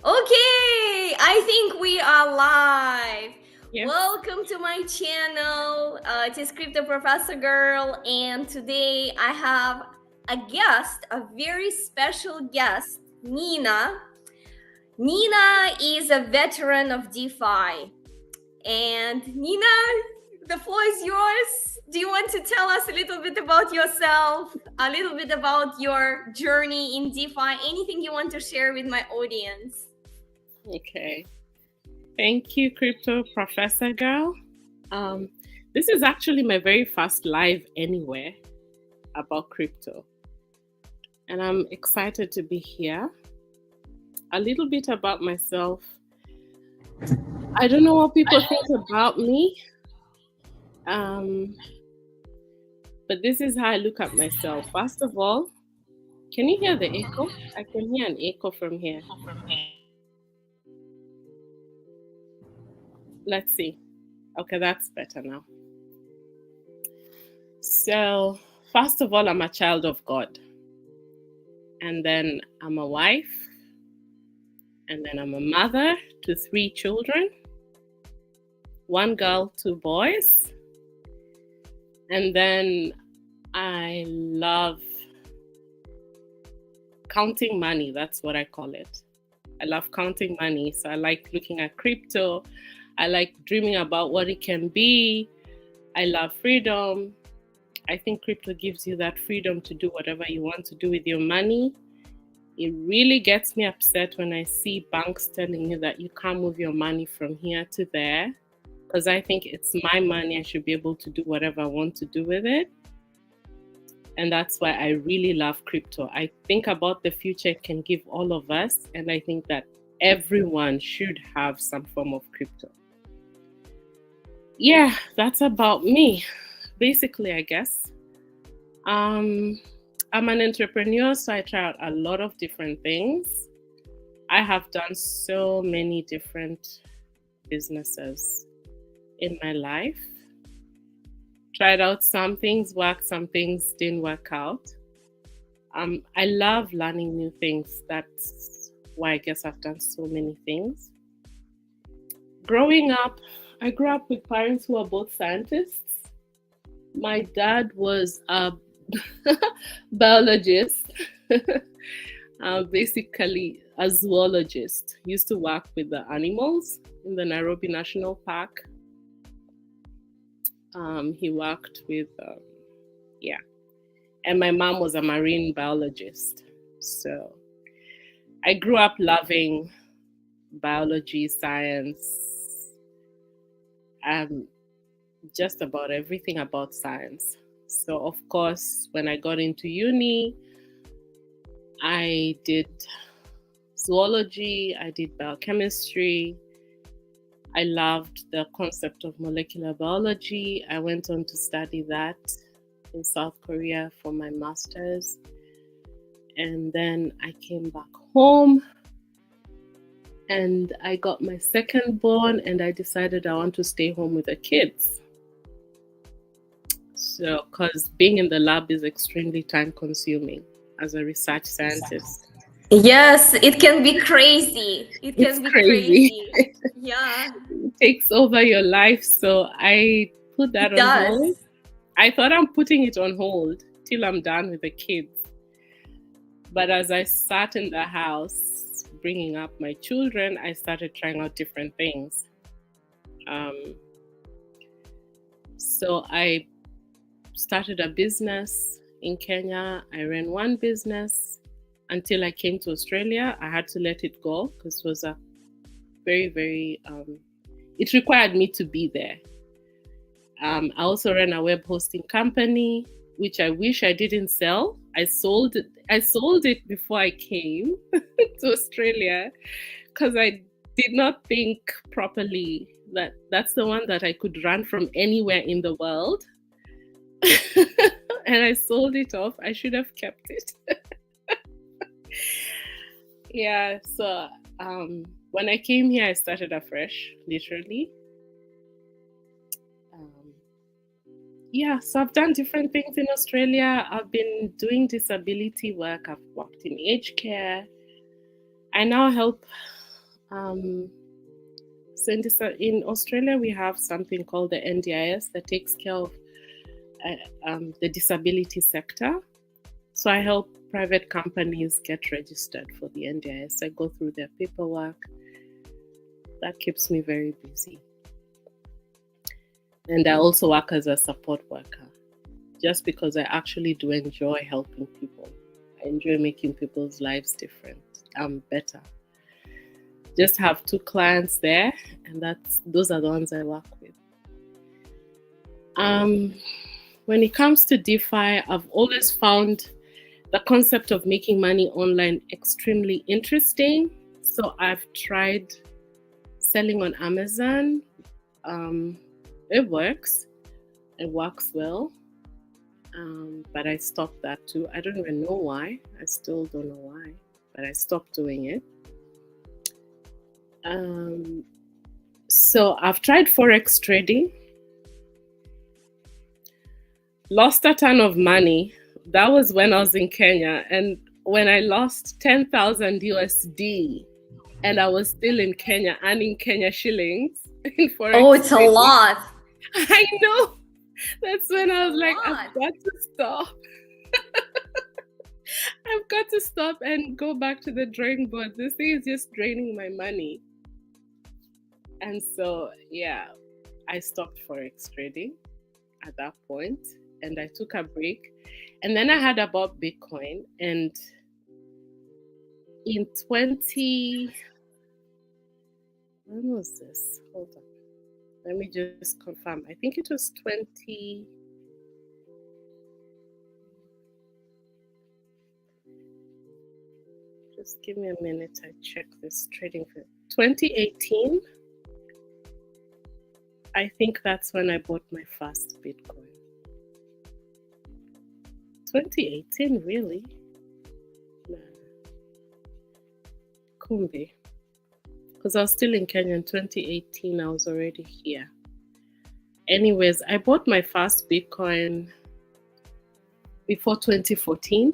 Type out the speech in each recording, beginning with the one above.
Okay, I think we are live. Yes. Welcome to my channel. It is Crypto Professor Girl, and today I have a guest, a very special guest, Nina. Nina is a veteran of DeFi. And Nina, the floor is yours. Do you want to tell us a little bit about yourself, a little bit about your journey in DeFi, anything you want to share with my audience? Okay. Thank you, Crypto Professor Girl. Um, this is actually my very first live anywhere about crypto, and I'm excited to be here. A little bit about myself. I don't know what people think about me, um, but this is how I look at myself. First of all, can you hear the echo? I can hear an echo from here. Let's see. Okay, that's better now. So, first of all, I'm a child of God. And then I'm a wife. And then I'm a mother to 3 children, 1 girl, 2 boys. And then I love counting money. That's what I call it. I love counting money. So I like looking at crypto. I like dreaming about what it can be. I love freedom. I think crypto gives you that freedom to do whatever you want to do with your money. It really gets me upset when I see banks telling you that you can't move your money from here to there, because I think it's my money. I should be able to do whatever I want to do with it. And that's why I really love crypto. I think about the future it can give all of us, and I think that everyone should have some form of crypto. Yeah, that's about me, basically, I guess. I'm an entrepreneur, so I try out a lot of different things. I have done so many different businesses in my life. Tried out some things, worked, some things didn't work out. I love learning new things. That's why I guess I've done so many things. Growing up, I grew up with parents who are both scientists. My dad was a biologist, basically a zoologist. He used to work with the animals in the Nairobi National Park. He worked with, yeah. And my mom was a marine biologist. So I grew up loving biology, science, just about everything about science. So, of course, when I got into uni, I did zoology, I did biochemistry. I loved the concept of molecular biology. I went on to study that in South Korea for my master's. And then I came back home and I got my second born, and I decided I want to stay home with the kids. So, because being in the lab is extremely time consuming as a research scientist. Yes, it can be crazy. It It's can be crazy. crazy. Yeah, It takes over your life. So, I put that it on does. hold. I thought I'm putting it on hold till I'm done with the kids. But as I sat in the house bringing up my children, I started trying out different things. Um, so I started a business in Kenya. I ran one business until I came to Australia. I had to let it go because it was a very, it required me to be there. I also ran a web hosting company, which I wish I didn't sell. I sold it. I sold it before I came to Australia because I did not think properly that that's the one that I could run from anywhere in the world. And I sold it off. I should have kept it. Yeah. So when I came here, I started afresh, literally. Um, yeah, so I've done different things in Australia. I've been doing disability work. I've worked in aged care. I now help So in Australia, we have something called the NDIS that takes care of the disability sector. So I help private companies get registered for the NDIS. I go through their paperwork. That keeps me very busy. And I also work as a support worker, just because I actually do enjoy helping people. I enjoy making people's lives different, better. Just have 2 clients there, and those are the ones I work with. When it comes to DeFi, I've always found the concept of making money online extremely interesting. So I've tried selling on Amazon. It works well, but I stopped that too. I don't even know why. I still don't know why, but I stopped doing it. So I've tried Forex trading, lost a ton of money. That was when I was in Kenya, and when I lost 10,000 USD, and I was still in Kenya earning Kenya shillings in Forex. Oh, it's a lot. I know. That's when I was like, I've got to stop. I've got to stop and go back to the drawing board. This thing is just draining my money. And so, yeah, I stopped Forex trading at that point, and I took a break. And then I heard about Bitcoin, and in when was this? Hold on. Let me just confirm. I think it was 20. Just give me a minute. I check this trading for 2018. I think that's when I bought my first Bitcoin. 2018, really? Nah. Couldn't be. Because I was still in Kenya in 2018. I was already here. Anyways, I bought my first Bitcoin before 2014.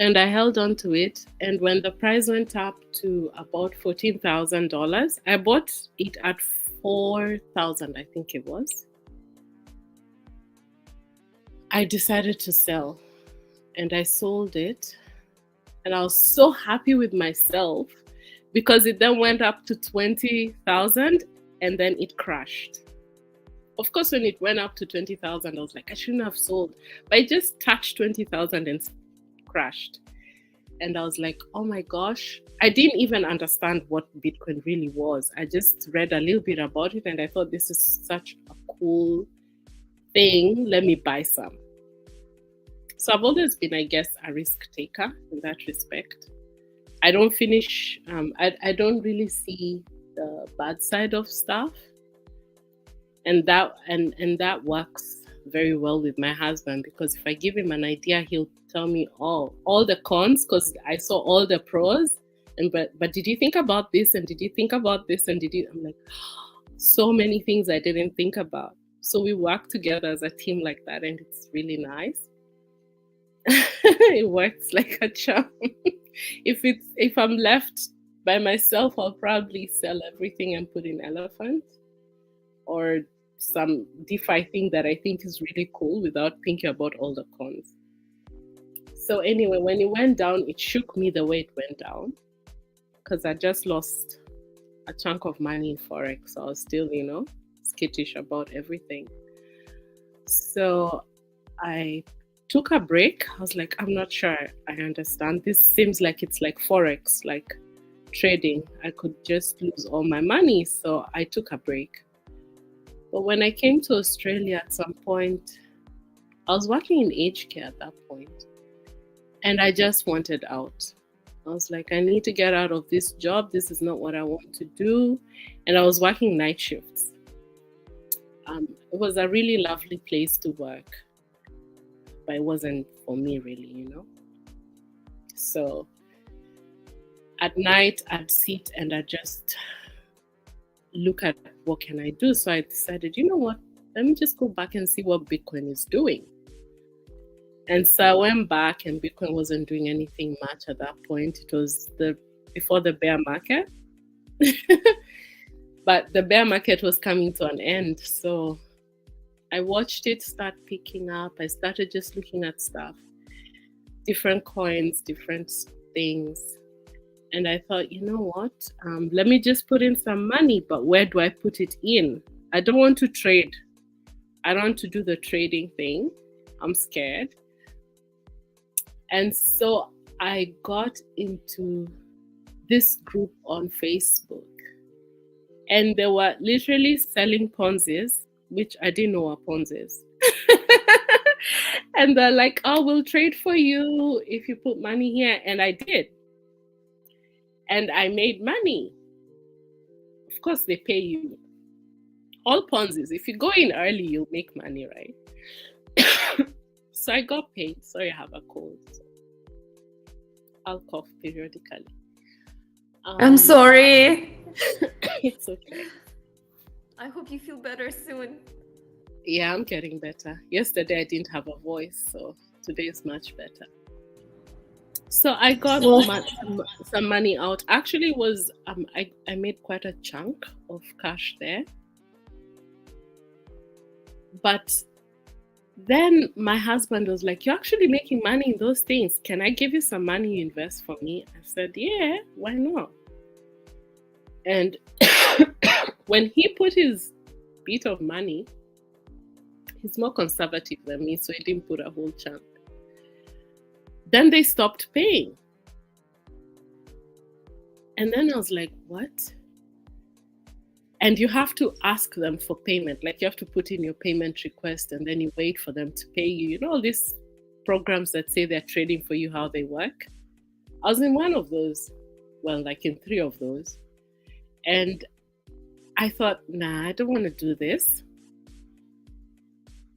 And I held on to it. And when the price went up to about $14,000, I bought it at $4,000, I think it was. I decided to sell, and I sold it. And I was so happy with myself because it then went up to 20,000 and then it crashed. Of course, when it went up to 20,000, I was like, I shouldn't have sold. But it just touched 20,000 and crashed. And I was like, oh my gosh. I didn't even understand what Bitcoin really was. I just read a little bit about it and I thought, this is such a cool thing. Let me buy some. So I've always been, I guess, a risk taker in that respect. I don't finish, I don't really see the bad side of stuff. And that works very well with my husband, because if I give him an idea, he'll tell me all the cons, because I saw all the pros. And but did you think about this? And did you think about this? And I'm like, so many things I didn't think about. So we work together as a team like that, and it's really nice. It works like a charm. If I'm left by myself, I'll probably sell everything and put in elephant or some DeFi thing that I think is really cool without thinking about all the cons. So anyway, when it went down, it shook me the way it went down, because I just lost a chunk of money in Forex. So I was still, skittish about everything. So I took a break. I was like, I'm not sure I understand. This seems like it's like Forex, like trading. I could just lose all my money. So I took a break. But when I came to Australia at some point, I was working in aged care at that point, and I just wanted out. I was like, I need to get out of this job. This is not what I want to do. And I was working night shifts. It was a really lovely place to work, but it wasn't for me really, So at night I'd sit and I'd just look at what can I do. So I decided, you know what, let me just go back and see what Bitcoin is doing. And so I went back, and Bitcoin wasn't doing anything much at that point. It was the before the bear market. But the bear market was coming to an end. So I watched it start picking up. I started just looking at stuff, different coins, different things. And I thought, you know what? Let me just put in some money, but where do I put it in? I don't want to trade. I don't want to do the trading thing. I'm scared. And so I got into this group on Facebook. And they were literally selling Ponzi's, which I didn't know were Ponzi's. And they're like, oh, we'll trade for you if you put money here. And I did. And I made money. Of course, they pay you. All Ponzi's, if you go in early, you'll make money, right? So I got paid. Sorry, I have a cold. So I'll cough periodically. I'm sorry. It's okay. I hope you feel better soon. Yeah, I'm getting better. Yesterday I didn't have a voice, so today is much better. So I got some money out. Actually, was I made quite a chunk of cash there. But then my husband was like, "You're actually making money in those things. Can I give you some money you invest for me?" I said, "Yeah, why not?" And when he put his bit of money, he's more conservative than me, so he didn't put a whole chunk. Then they stopped paying. And then I was like, what? And you have to ask them for payment. Like you have to put in your payment request and then you wait for them to pay you. You know, all these programs that say they're trading for you, how they work. I was in one of those, well, like in 3 of those. And I thought, nah, I don't want to do this.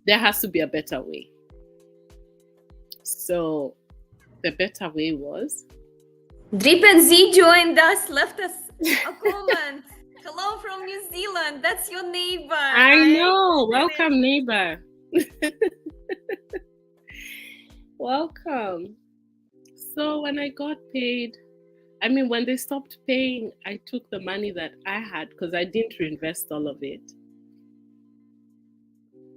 There has to be a better way. So the better way was... Drip and Z joined us, left us a comment. Hello from New Zealand. That's your neighbor. I know. Welcome, neighbor. Welcome. So when I got paid, when they stopped paying, I took the money that I had because I didn't reinvest all of it.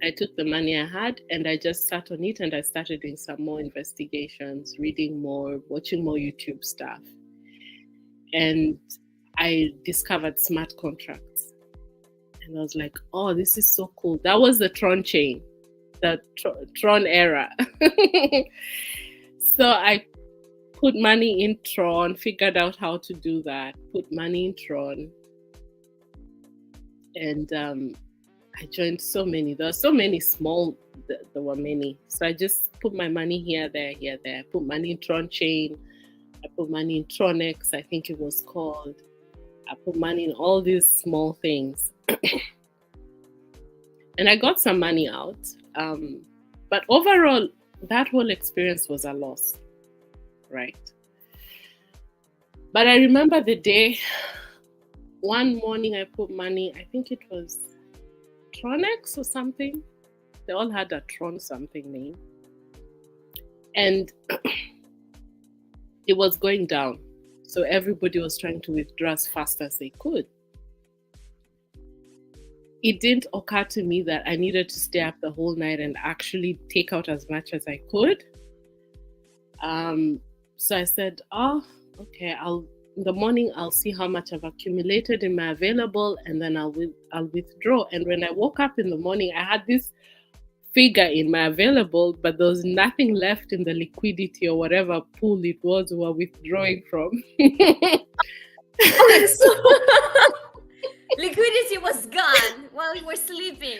I took the money I had and I just sat on it and I started doing some more investigations, reading more, watching more YouTube stuff. And I discovered smart contracts. And I was like, oh, this is so cool. That was the Tron chain, the Tron era. So I put money in Tron, figured out how to do that, put money in Tron. And I joined so many. There were so many small, there were many. So I just put my money here, there. I put money in Tron chain. I put money in Tronex, I think it was called. I put money in all these small things. And I got some money out. But overall, that whole experience was a loss, right? But I remember the day, one morning I put money, I think it was Tronex or something. They all had a Tron something name. And it was going down. So everybody was trying to withdraw as fast as they could. It didn't occur to me that I needed to stay up the whole night and actually take out as much as I could. So I said, okay, in the morning, I'll see how much I've accumulated in my available, and then I'll withdraw. And when I woke up in the morning, I had this figure in my available, but there was nothing left in the liquidity or whatever pool it was we were withdrawing from. Liquidity was gone while you were sleeping.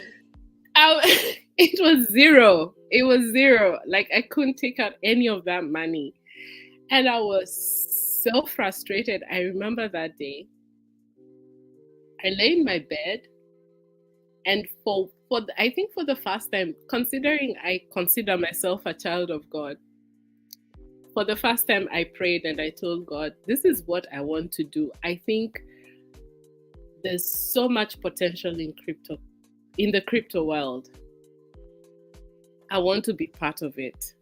It was zero. It was zero. Like I couldn't take out any of that money. And I was so frustrated. I remember that day. I lay in my bed, and I think for the first time, considering I consider myself a child of God, for the first time I prayed and I told God, this is what I want to do. I think there's so much potential in the crypto world. I want to be part of it.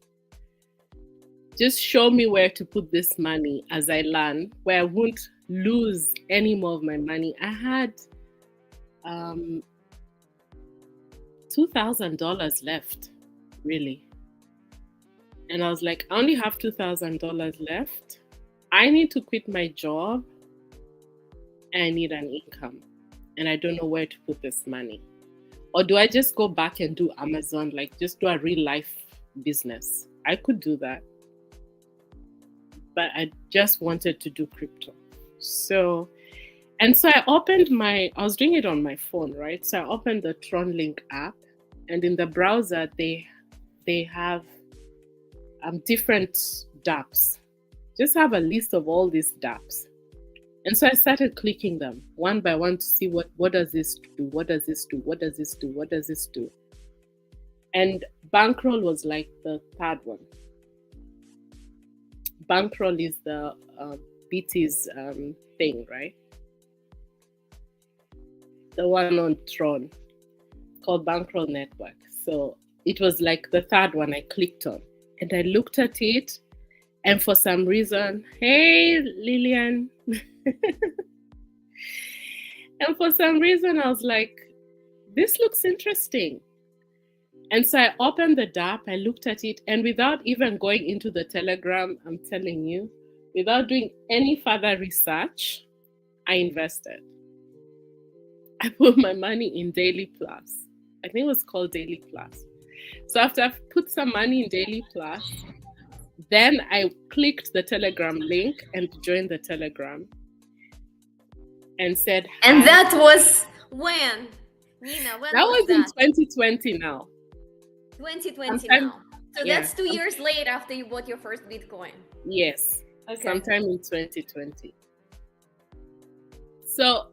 just show me where to put this money as I learn, where I won't lose any more of my money. I had um, $2,000 left, really. And I was like, I only have $2,000 left. I need to quit my job and I need an income. And I don't know where to put this money. Or do I just go back and do Amazon, like just do a real life business? I could do that. But I just wanted to do crypto. So I was doing it on my phone, right? So I opened the TronLink app, and in the browser, they have different dApps. Just have a list of all these dApps. And so I started clicking them one by one to see what does this do? What does this do? What does this do? What does this do? And Bankroll was like the third one. Bankroll is the BT's thing, right? The one on Tron called Bankroll Network. So it was like the third one I clicked on. And I looked at it, and for some reason, hey, Lillian. And for some reason, I was like, this looks interesting. And so I opened the dApp, I looked at it, and without even going into the Telegram, I'm telling you, without doing any further research, I invested. I put my money in Daily Plus. I think it was called Daily Plus. So after I've put some money in Daily Plus, then I clicked the Telegram link and joined the Telegram and said hi. And that was when? Nina, when that was that? In 2020 now. 2020 Sometime, now. So that's 2 years later after you bought your first Bitcoin. Yes. Okay. Sometime in 2020. So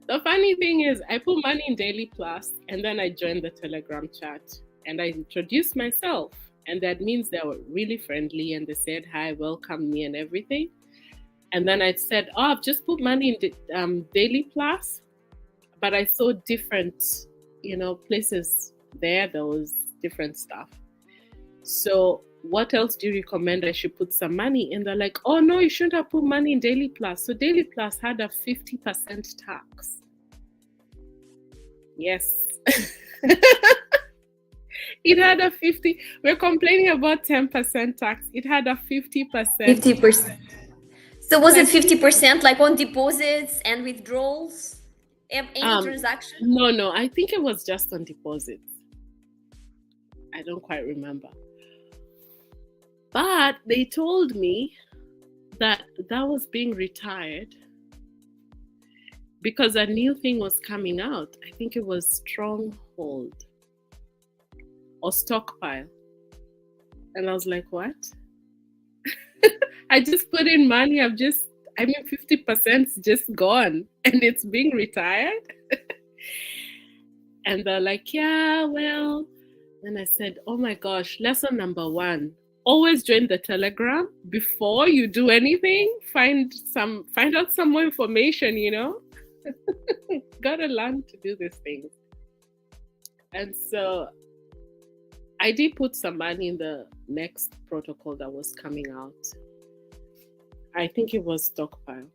the funny thing is I put money in Daily Plus and then I joined the Telegram chat and I introduced myself. And that means they were really friendly and they said hi, welcome me and everything. And then I said, oh, I've just put money in Daily Plus, but I saw different, places there was different stuff. So what else do you recommend I should put some money in? They're like, oh no, you shouldn't have put money in Daily Plus. So Daily Plus had a 50% tax. Yes. It had a 50. We're complaining about 10% tax. It had a 50%. 50%. So was it 50% like on deposits and withdrawals? Any transaction? No. I think it was just on deposits. I don't quite remember. But they told me that was being retired because a new thing was coming out. I think it was Stronghold or Stockpile. And I was like, what? I just put in money. 50% is just gone and it's being retired. And they're like, yeah, well. And I said, oh my gosh, lesson number 1, always join the Telegram before you do anything. Find out some more information, Gotta learn to do these things. And so I did put some money in the next protocol that was coming out. I think it was Stockpile.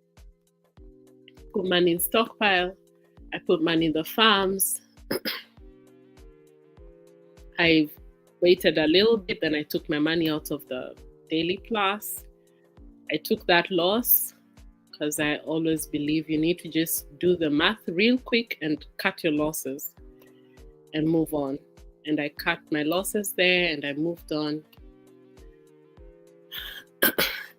Put money in Stockpile. I put money in the farms. I waited a little bit, then I took my money out of the Daily Plus. I took that loss because I always believe you need to just do the math real quick and cut your losses and move on. And I cut my losses there and I moved on.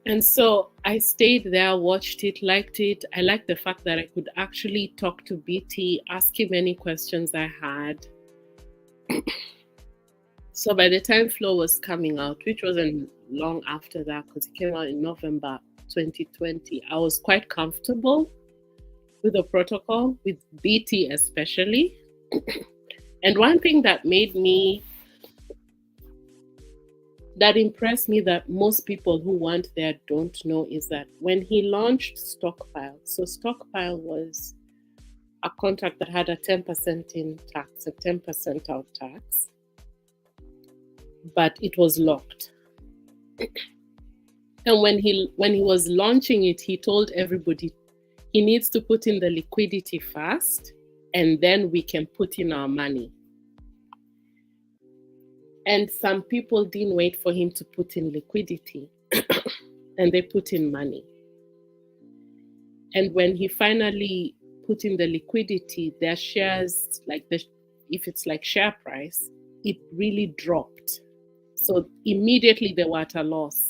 And so I stayed there, watched it, liked it. I liked the fact that I could actually talk to BT, ask him any questions I had. So by the time Flow was coming out, which wasn't long after that because it came out in November 2020, I was quite comfortable with the protocol, with BT especially. And one thing that impressed me that most people who weren't there don't know is that when he launched Stockpile, so Stockpile was a contract that had a 10% in tax, a 10% out tax, but it was locked. And when he was launching it, he told everybody he needs to put in the liquidity first, and then we can put in our money. And some people didn't wait for him to put in liquidity, and they put in money. And when he finally put in the liquidity, their shares, if it's like share price, it really dropped. So immediately they were at a loss.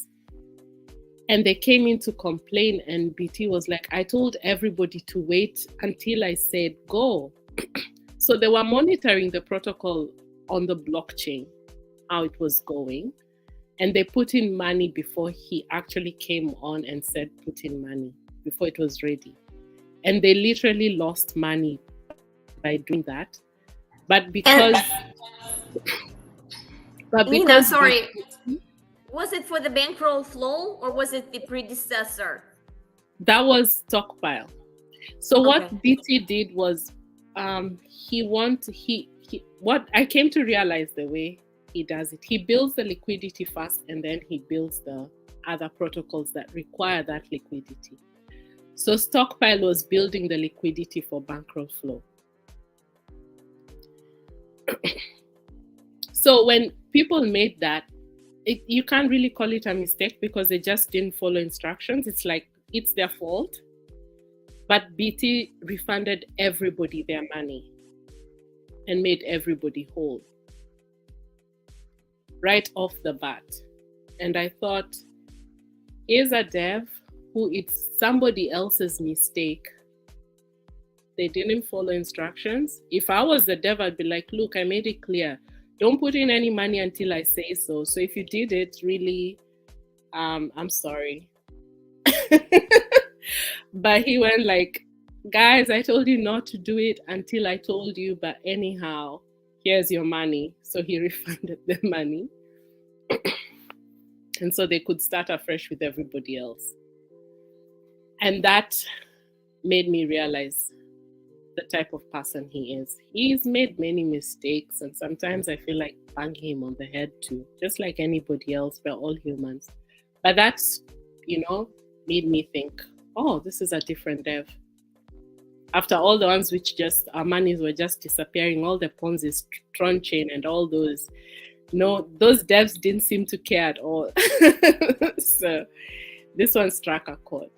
And they came in to complain, and BT was like, I told everybody to wait until I said go. So they were monitoring the protocol on the blockchain, how it was going. And they put in money before he actually came on and said, put in money, before it was ready. And they literally lost money by doing that. But because... Nina, sorry. Was it for the bankroll flow, or was it the predecessor? That was stockpile. So what BT did was, what I came to realize the way he does it, he builds the liquidity first, and then he builds the other protocols that require that liquidity. So stockpile was building the liquidity for bankroll flow. So when people made that, you can't really call it a mistake because they just didn't follow instructions. It's like, it's their fault. But BT refunded everybody their money and made everybody whole right off the bat. And I thought, here's a dev who it's somebody else's mistake. They didn't follow instructions. If I was the dev, I'd be like, look, I made it clear. Don't put in any money until I say so. So if you did it, really, I'm sorry. But he went like, guys, I told you not to do it until I told you. But anyhow, here's your money. So he refunded the money. And so they could start afresh with everybody else. And that made me realize the type of person he is. He's made many mistakes, and sometimes I feel like banging him on the head too, just like anybody else. We're all humans. But that's, made me think, oh, this is a different dev. After all the ones which just, our monies were just disappearing, all the Ponzi, Tron chain, and all those, those devs didn't seem to care at all. So this one struck a chord.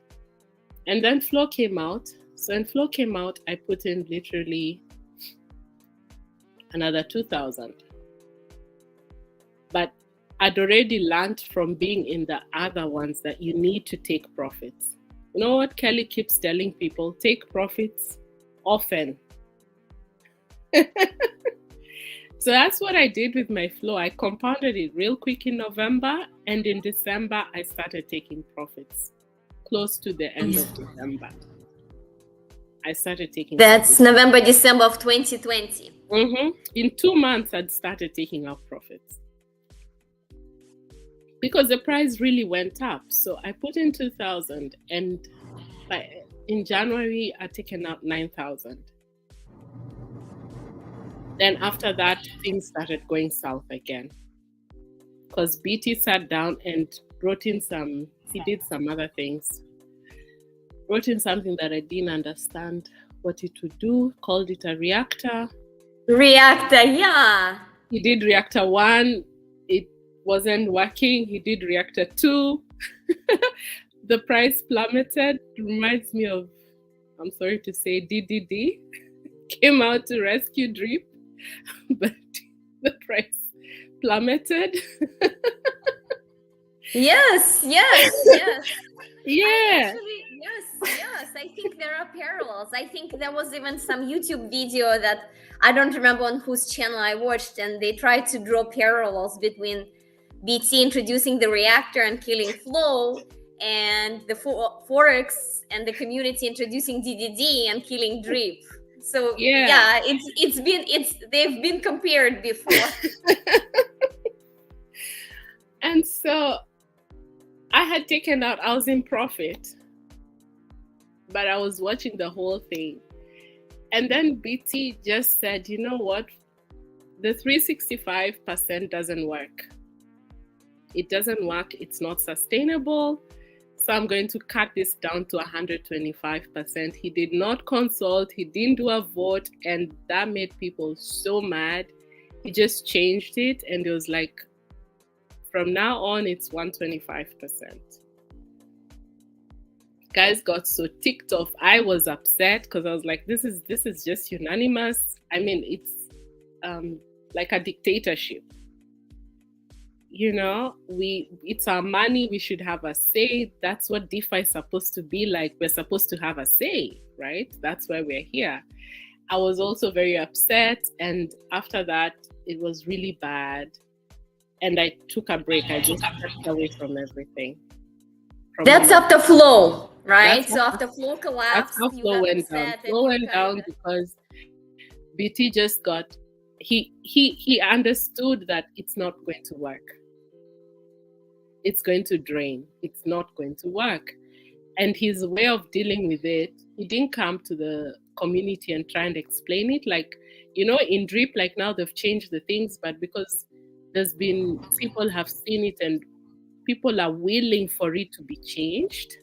And then Flow came out. So when Flow came out, I put in literally another 2,000. But I'd already learned from being in the other ones that you need to take profits. You know what Kelly keeps telling people? Take profits often. So that's what I did with my Flow. I compounded it real quick in November, and in December, I started taking profits close to the end of December. I started taking That's profits. November, December of 2020. In 2 months, I'd started taking out profits because the price really went up. So I put in 2,000, and in January, I'd taken out 9,000. Then after that, things started going south again because BT sat down and he did some other things. Wrote in something that I didn't understand what it would do, called it a reactor. Reactor, yeah. He did reactor 1, it wasn't working. He did reactor 2. The price plummeted. Reminds me of, I'm sorry to say, DDD came out to rescue Drip, but the price plummeted. Yes. Yeah. Actually, yes. I think there are parallels. I think there was even some YouTube video that I don't remember on whose channel I watched, and they tried to draw parallels between BT introducing the reactor and killing Flow, and the Forex and the community introducing DDD and killing Drip. So yeah, they've been compared before. And so I had taken out, I was in profit, but I was watching the whole thing. And then BT just said, you know what? The 365% doesn't work. It doesn't work. It's not sustainable. So I'm going to cut this down to 125%. He did not consult. He didn't do a vote. And that made people so mad. He just changed it. And it was like, from now on, it's 125%. Guys got so ticked off. I was upset because I was like, this is just unanimous. I mean, it's like a dictatorship. It's our money. We should have a say. That's what DeFi is supposed to be like. We're supposed to have a say, right? That's why we're here. I was also very upset. And after that, it was really bad. And I took a break. I just stepped away from everything. That's after flow, right? So after flow collapsed, that's how flow went down. Flow went down because BT just got, he understood that it's not going to work. It's going to drain. It's not going to work. And his way of dealing with it, he didn't come to the community and try and explain it. Like, in Drip, like now they've changed the things, but because there's been, people have seen it and people are willing for it to be changed,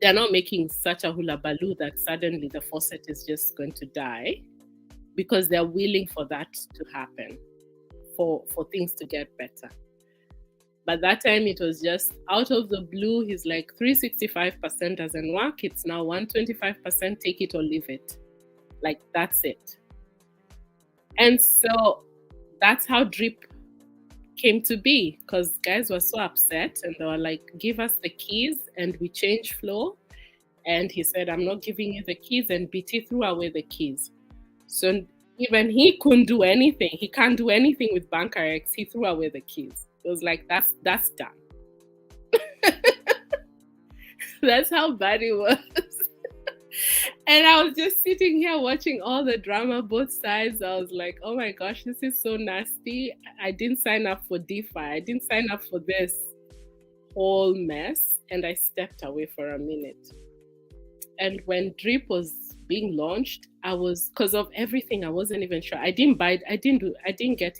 they're not making such a hula baloo that suddenly the faucet is just going to die, because they're willing for that to happen, for things to get better. But that time it was just out of the blue. He's like, 365% doesn't work. It's now 125%, take it or leave it. Like, that's it. And so that's how Drip came to be, because guys were so upset and they were like, give us the keys, and we changed flow. And he said, I'm not giving you the keys, and BT threw away the keys. So even he couldn't do anything. He can't do anything with BankerX. He threw away the keys. It was like, that's done. That's how bad it was. And I was just sitting here watching all the drama, both sides. I was like, oh my gosh, this is so nasty. I didn't sign up for DeFi. I didn't sign up for this whole mess. And I stepped away for a minute. And when Drip was being launched, I was, because of everything, I wasn't even sure. I didn't get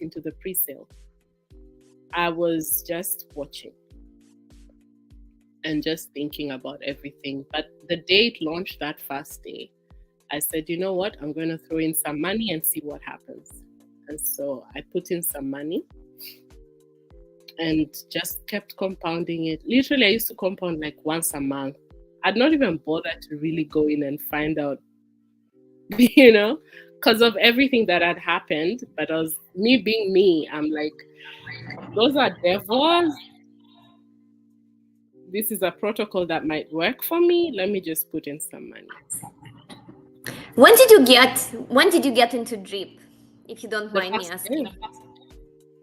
into the pre-sale. I was just watching and just thinking about everything. But the day it launched, that first day, I said, you know what? I'm going to throw in some money and see what happens. And so I put in some money and just kept compounding it. Literally, I used to compound like once a month. I'd not even bother to really go in and find out, because of everything that had happened. But as me being me, I'm like, those are devils. This is a protocol that might work for me. Let me just put in some money. When did you get into Drip, if you don't mind me asking?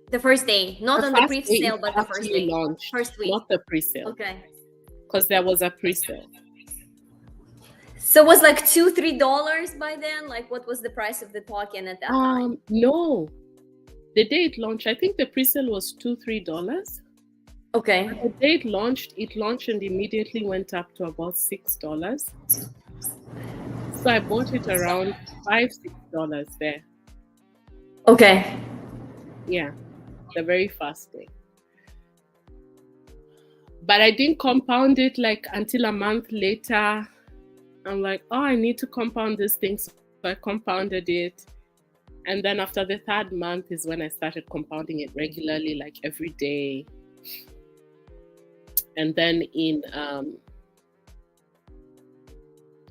The first day, not on the pre-sale, but the first day. Launched, first week. Not the pre-sale. Okay. Because there was a pre-sale. So it was like $2-3 by then? Like, what was the price of the token at that time? No. The day it launched, I think the pre-sale was $2-3. Okay. But the day it launched and immediately went up to about $6. So I bought it around $5-6 there. Okay. Yeah, the very first day. But I didn't compound it like until a month later. I'm like, oh, I need to compound this thing. So I compounded it. And then after the third month is when I started compounding it regularly, like every day. And then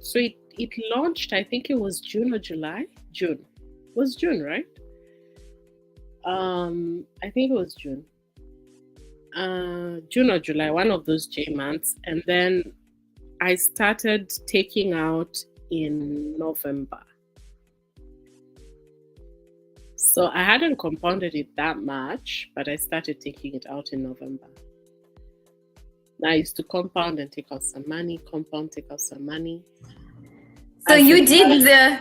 so it launched, I think it was June or July. June. It was June, right? I think it was June. June or July, one of those J months. And then I started taking out in November. So I hadn't compounded it that much, but I started taking it out in November. I used to compound and take out some money, compound, take out some money. So you did the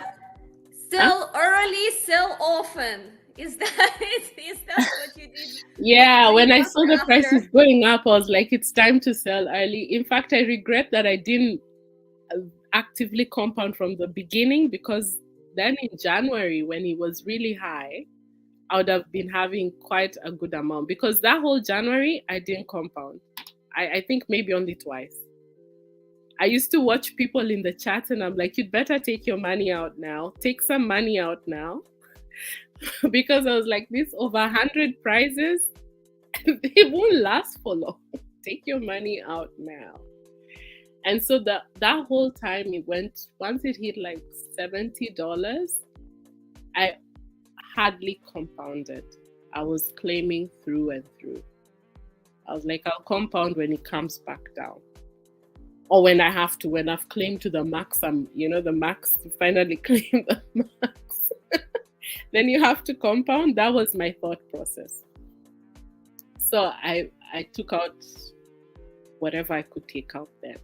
sell early, sell often. Is that what you did? Yeah, when I saw the prices going up, I was like, it's time to sell early. In fact, I regret that I didn't actively compound from the beginning, because then in January, when it was really high, I would have been having quite a good amount, because that whole January I didn't compound. I think maybe only twice. I used to watch people in the chat and I'm like, you'd better take your money out now. Take some money out now. Because I was like, this over 100 prizes, they won't last for long. Take your money out now. And so that whole time it went, once it hit like $70, I hardly compounded. I was claiming through and through. I was like, I'll compound when it comes back down. Or when I have to, when I've claimed to the max, the max, you finally claim the max. Then you have to compound. That was my thought process. So I took out whatever I could take out there.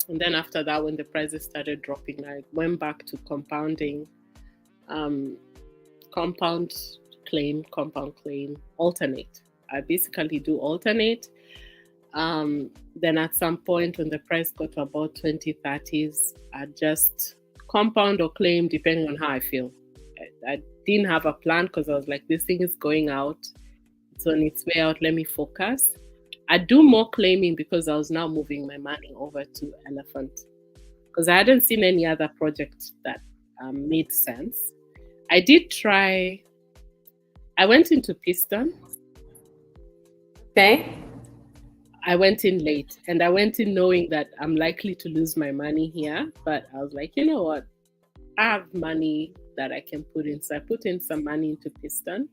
And then after that, when the prices started dropping, I went back to compounding, compound claim, alternate. I basically do alternate. Then at some point when the price got to about 20-30s, I just compound or claim depending on how I feel. I didn't have a plan because I was like, this thing is going out. It's on its way out. Let me focus. I do more claiming because I was now moving my money over to Elephant, because I hadn't seen any other project that made sense. I did try. I went into Piston. Okay. I went in late, and I went in knowing that I'm likely to lose my money here. But I was like, you know what? I have money that I can put in. So I put in some money into Piston.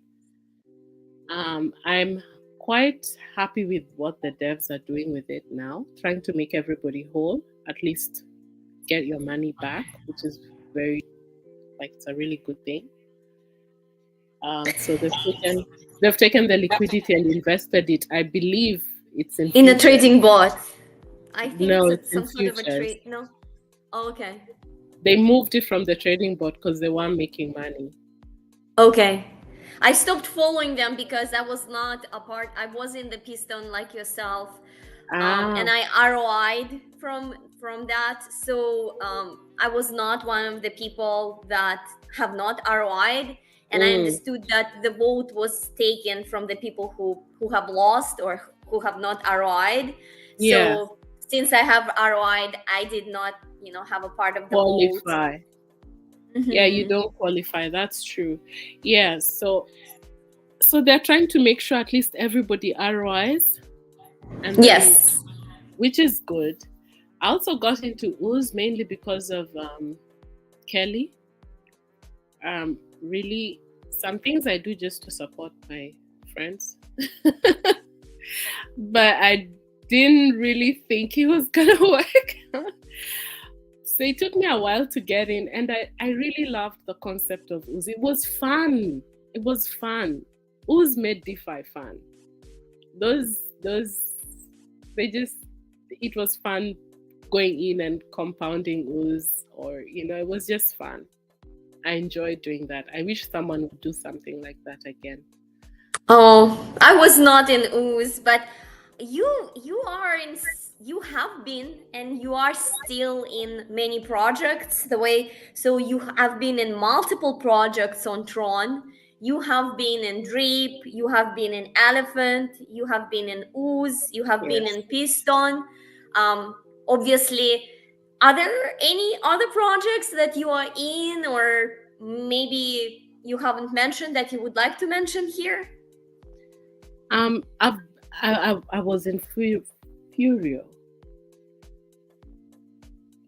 I'm quite happy with what the devs are doing with it now, trying to make everybody whole, at least get your money back, which is it's a really good thing. So they've taken the liquidity and invested it. I believe it's in a trading bot. I think No, it's it's in some sort of a futures. trade. No. Oh, okay. They moved it from the trading bot because they weren't making money. Okay. I stopped following them because I was not a part. I was in the Piston like yourself, and I ROI'd from that. So I was not one of the people that have not ROI'd, and I understood that the vote was taken from the people who have lost or who have not ROI'd. Yeah. So since I have ROI'd, I did not, have a part of the qualify. vote. Yeah, you don't qualify. That's true. Yeah, so they're trying to make sure at least everybody ROIs. And then, yes, which is good. I also got into Ooze mainly because of Kelly. Really, some things I do just to support my friends. But I didn't really think it was gonna work. So it took me a while to get in, and I really loved the concept of Ooze. It was fun. Ooze made DeFi fun. It was fun going in and compounding Ooze, or it was just fun. I enjoyed doing that. I wish someone would do something like that again. Oh, I was not in Ooze, but you have been and you are still in many projects so you have been in multiple projects on Tron. You have been in Drip, you have been in Elephant, you have been in Ooze, you have been in Piston. Obviously, are there any other projects that you are in, or maybe you haven't mentioned that you would like to mention here? I was in Furio.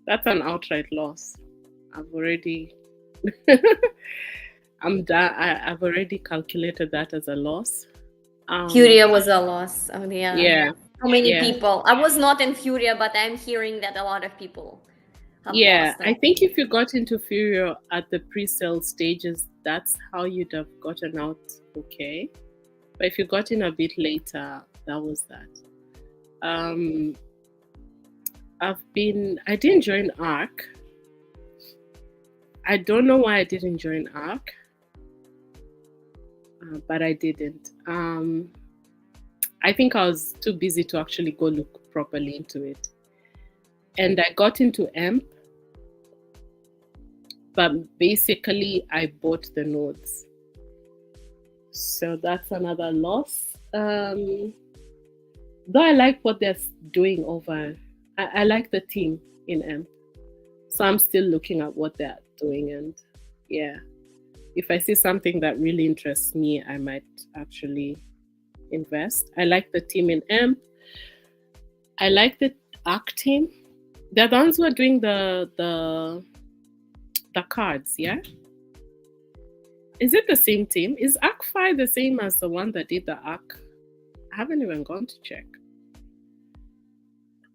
That's an outright loss. I've already I'm done. I've already calculated that as a loss. Furia was a loss. Oh yeah. Yeah. How many people? I was not in Furia, but I'm hearing that a lot of people have lost them. I think if you got into Furia at the pre-sale stages, that's how you'd have gotten out okay. But if you got in a bit later, that was that. I didn't join ARC. I don't know why I didn't join ARC, but I didn't. I think I was too busy to actually go look properly into it. And I got into AMP, but basically I bought the nodes. So that's another loss. Though I like what they're doing over, I like the team in M. So I'm still looking at what they're doing, and yeah, if I see something that really interests me, I might actually invest. I like the team in M. I like the ARC team. They're the ones who are doing the cards, yeah? Is it the same team? Is ARC-Fi the same as the one that did the ARC? I haven't even gone to check.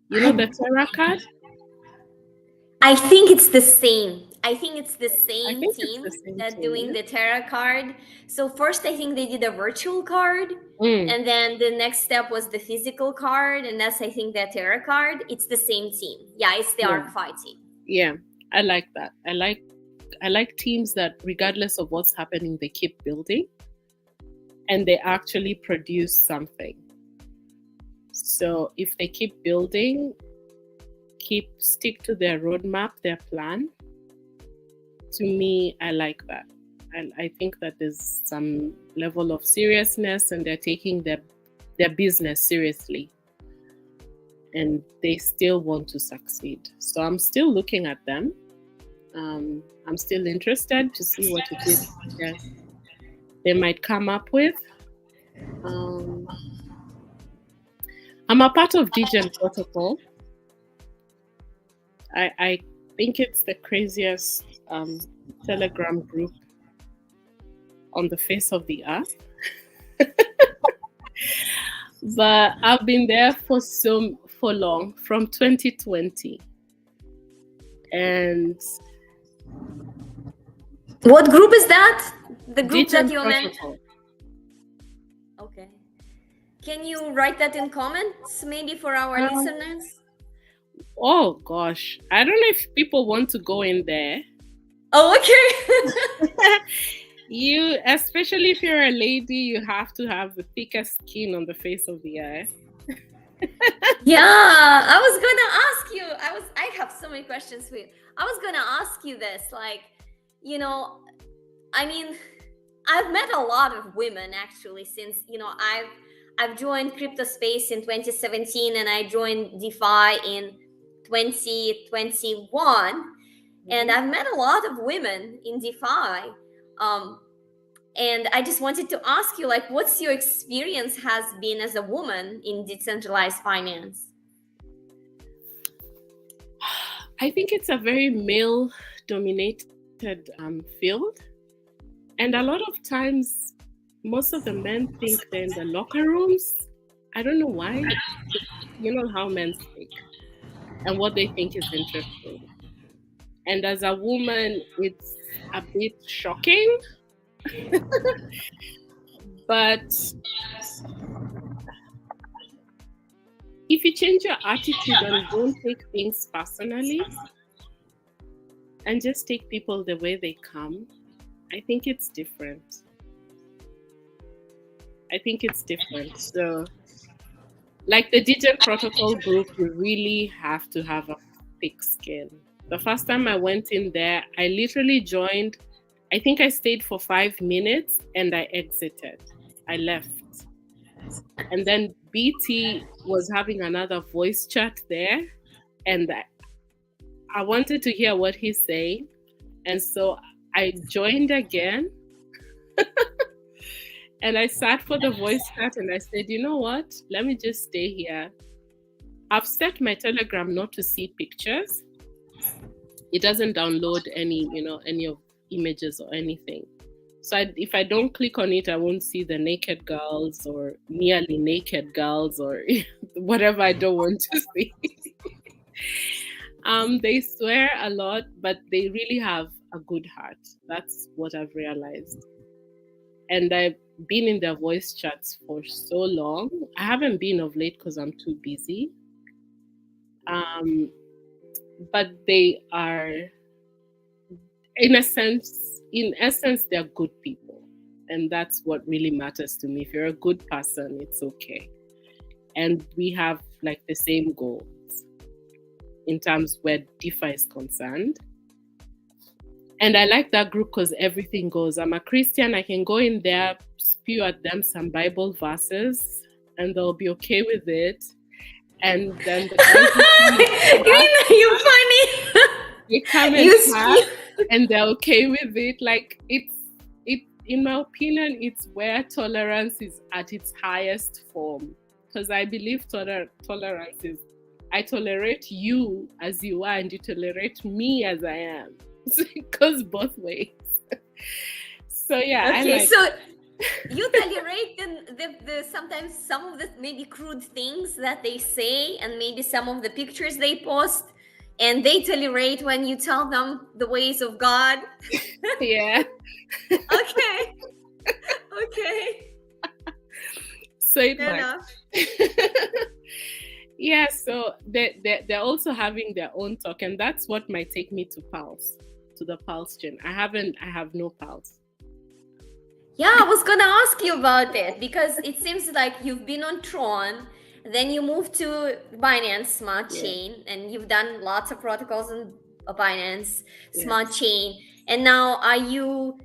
You know the Terra card? I think it's the same. I think it's the I same think it's team the same that team, doing yeah? the Terra card. So first, I think they did a virtual card, Mm, and then the next step was the physical card, and that's I think the Terra card. It's the same team. Yeah, it's the yeah, ARC-Fi team. yeah. I like that. I like teams that regardless of what's happening, they keep building and they actually produce something. So if they keep building, stick to their roadmap, their plan. To me, I like that. And I think that there's some level of seriousness and they're taking their business seriously and they still want to succeed. So I'm still looking at them. I'm still interested to see what it is that they might come up with. Um, I'm a part of Degen Protocol. I think it's the craziest Telegram group on the face of the earth. But I've been there for long, from 2020. And What group is that? The group Degen that you mentioned? Protocol. Okay. Can you write that in comments, maybe for our listeners? Oh gosh, I don't know if people want to go in there. Oh, okay. You, especially if you're a lady, you have to have the thickest skin on the face of the earth. Yeah, I was gonna ask you. I have so many questions for you. I was gonna ask you this, like, I mean, I've met a lot of women actually since I've joined crypto space in 2017 and I joined DeFi in 2021, and I've met a lot of women in DeFi. And I just wanted to ask you, like, what's your experience has been as a woman in decentralized finance? I think it's a very male dominated field. And a lot of times, most of the men think they're in the locker rooms. I don't know why. You know how men speak and what they think is interesting. And as a woman, it's a bit shocking. But if you change your attitude and don't take things personally and just take people the way they come, I think it's different. So, like the Degen Protocol group, you really have to have a thick skin. The first time I went in there, I literally joined. I think I stayed for 5 minutes and I exited. I left. And then BT was having another voice chat there, and I wanted to hear what he's saying. And so I joined again. And I sat for the voice chat and I said, you know what? Let me just stay here. I've set my Telegram not to see pictures. It doesn't download any of images or anything. So if I don't click on it, I won't see the naked girls or nearly naked girls or whatever I don't want to see. They swear a lot, but they really have a good heart. That's what I've realized. And I've been in their voice chats for so long. I haven't been of late because I'm too busy. But they are, in essence, they're good people. And that's what really matters to me. If you're a good person, it's okay. And we have like the same goals in terms where DeFi is concerned. And I like that group because everything goes. I'm a Christian. I can go in there, spew at them some Bible verses, and they'll be okay with it. And then the guys who come in class, You funny. they come in You class speak. and they're okay with it. Like it. In my opinion, it's where tolerance is at its highest form. Because I believe tolerance is, I tolerate you as you are, and you tolerate me as I am. So it goes both ways. So yeah, I Okay, like. so you tolerate the sometimes some of the maybe crude things that they say and maybe some of the pictures they post, and they tolerate when you tell them the ways of God. Yeah. Okay. Okay. So it Fair works. enough. Yeah, so they're also having their own talk, and that's what might take me to Pulse, to the Pulse chain. I have no Pulse. Yeah, I was gonna ask you about it because it seems like you've been on Tron, then you moved to Binance Smart Yeah. Chain, and you've done lots of protocols on Binance Yeah. Smart Chain. And now, are you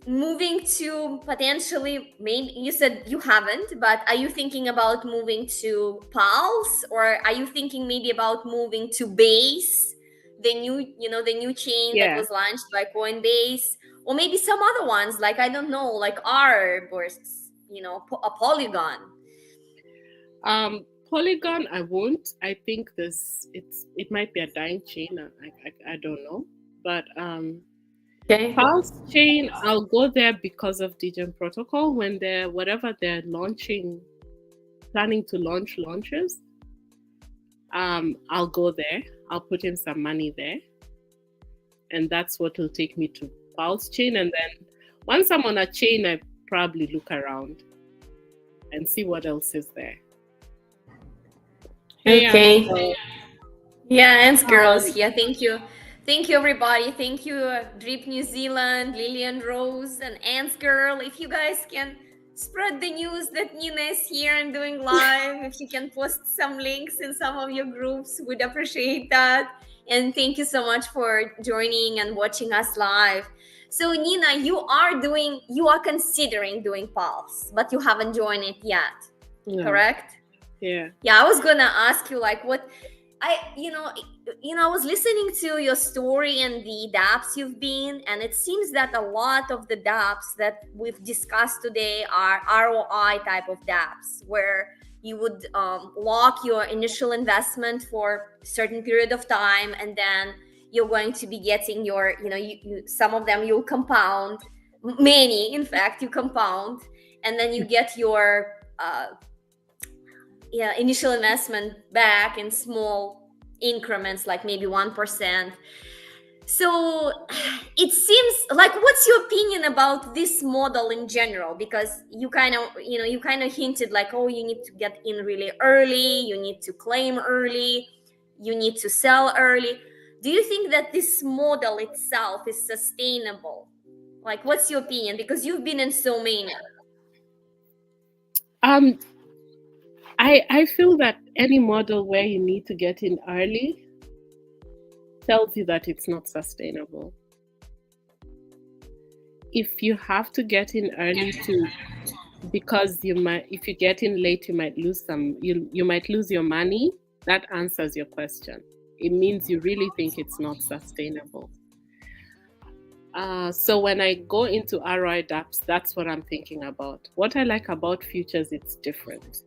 moving to potentially? Maybe you said you haven't, but are you thinking about moving to Pulse, or are you thinking maybe about moving to Base, the new chain that Yeah. was launched by Coinbase? Or maybe some other ones, like I don't know, like Arb or a Polygon. Polygon, I won't. I think it might be a dying chain. I don't know, but Okay. Pulse chain, I'll go there because of Degen Protocol when whatever they're planning to launches. I'll go there. I'll put in some money there, and that's what will take me to Pulse chain. And then once I'm on a chain, I probably look around and see what else is there. Hey, Okay. Yeah, Ants Girls here. Thank you. Thank you, everybody. Thank you, Drip New Zealand, Lillian Rose, and Ants Girl. If you guys can spread the news that Nina is here and doing live, if you can post some links in some of your groups, we'd appreciate that. And thank you so much for joining and watching us live. So, Nina, you are considering doing Pulse, but you haven't joined it yet, correct? Yeah. Yeah, I was gonna ask you like what I was listening to your story and the dApps you've been, and it seems that a lot of the dApps that we've discussed today are ROI type of dApps, where you would lock your initial investment for a certain period of time, and then you're going to be getting your, some of them you'll compound, many, in fact, you compound, and then you get your initial investment back in small increments, like maybe 1%. So it seems like, what's your opinion about this model in general? Because you kind of hinted like, oh, you need to get in really early, you need to claim early, you need to sell early. Do you think that this model itself is sustainable? Like, what's your opinion? Because you've been in so many. I feel that any model where you need to get in early tells you that it's not sustainable. If you have to get in early because if you get in late, you might lose you might lose your money. That answers your question. It means you really think it's not sustainable. So when I go into ROI dApps, that's what I'm thinking about. What I like about futures, it's different.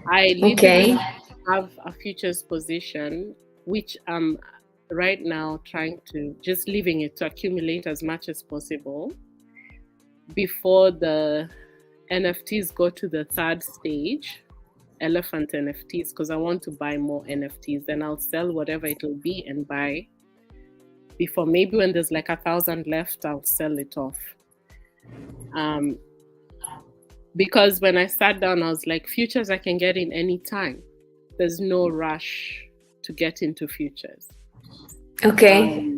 I literally have a futures position, which I'm right now trying to just leaving it to accumulate as much as possible before the NFTs go to the third stage, elephant NFTs, because I want to buy more NFTs. Then I'll sell whatever it'll be and buy before, maybe when there's like 1,000 left, I'll sell it off. Because when I sat down, I was like, futures I can get in any time. There's no rush to get into futures. Okay.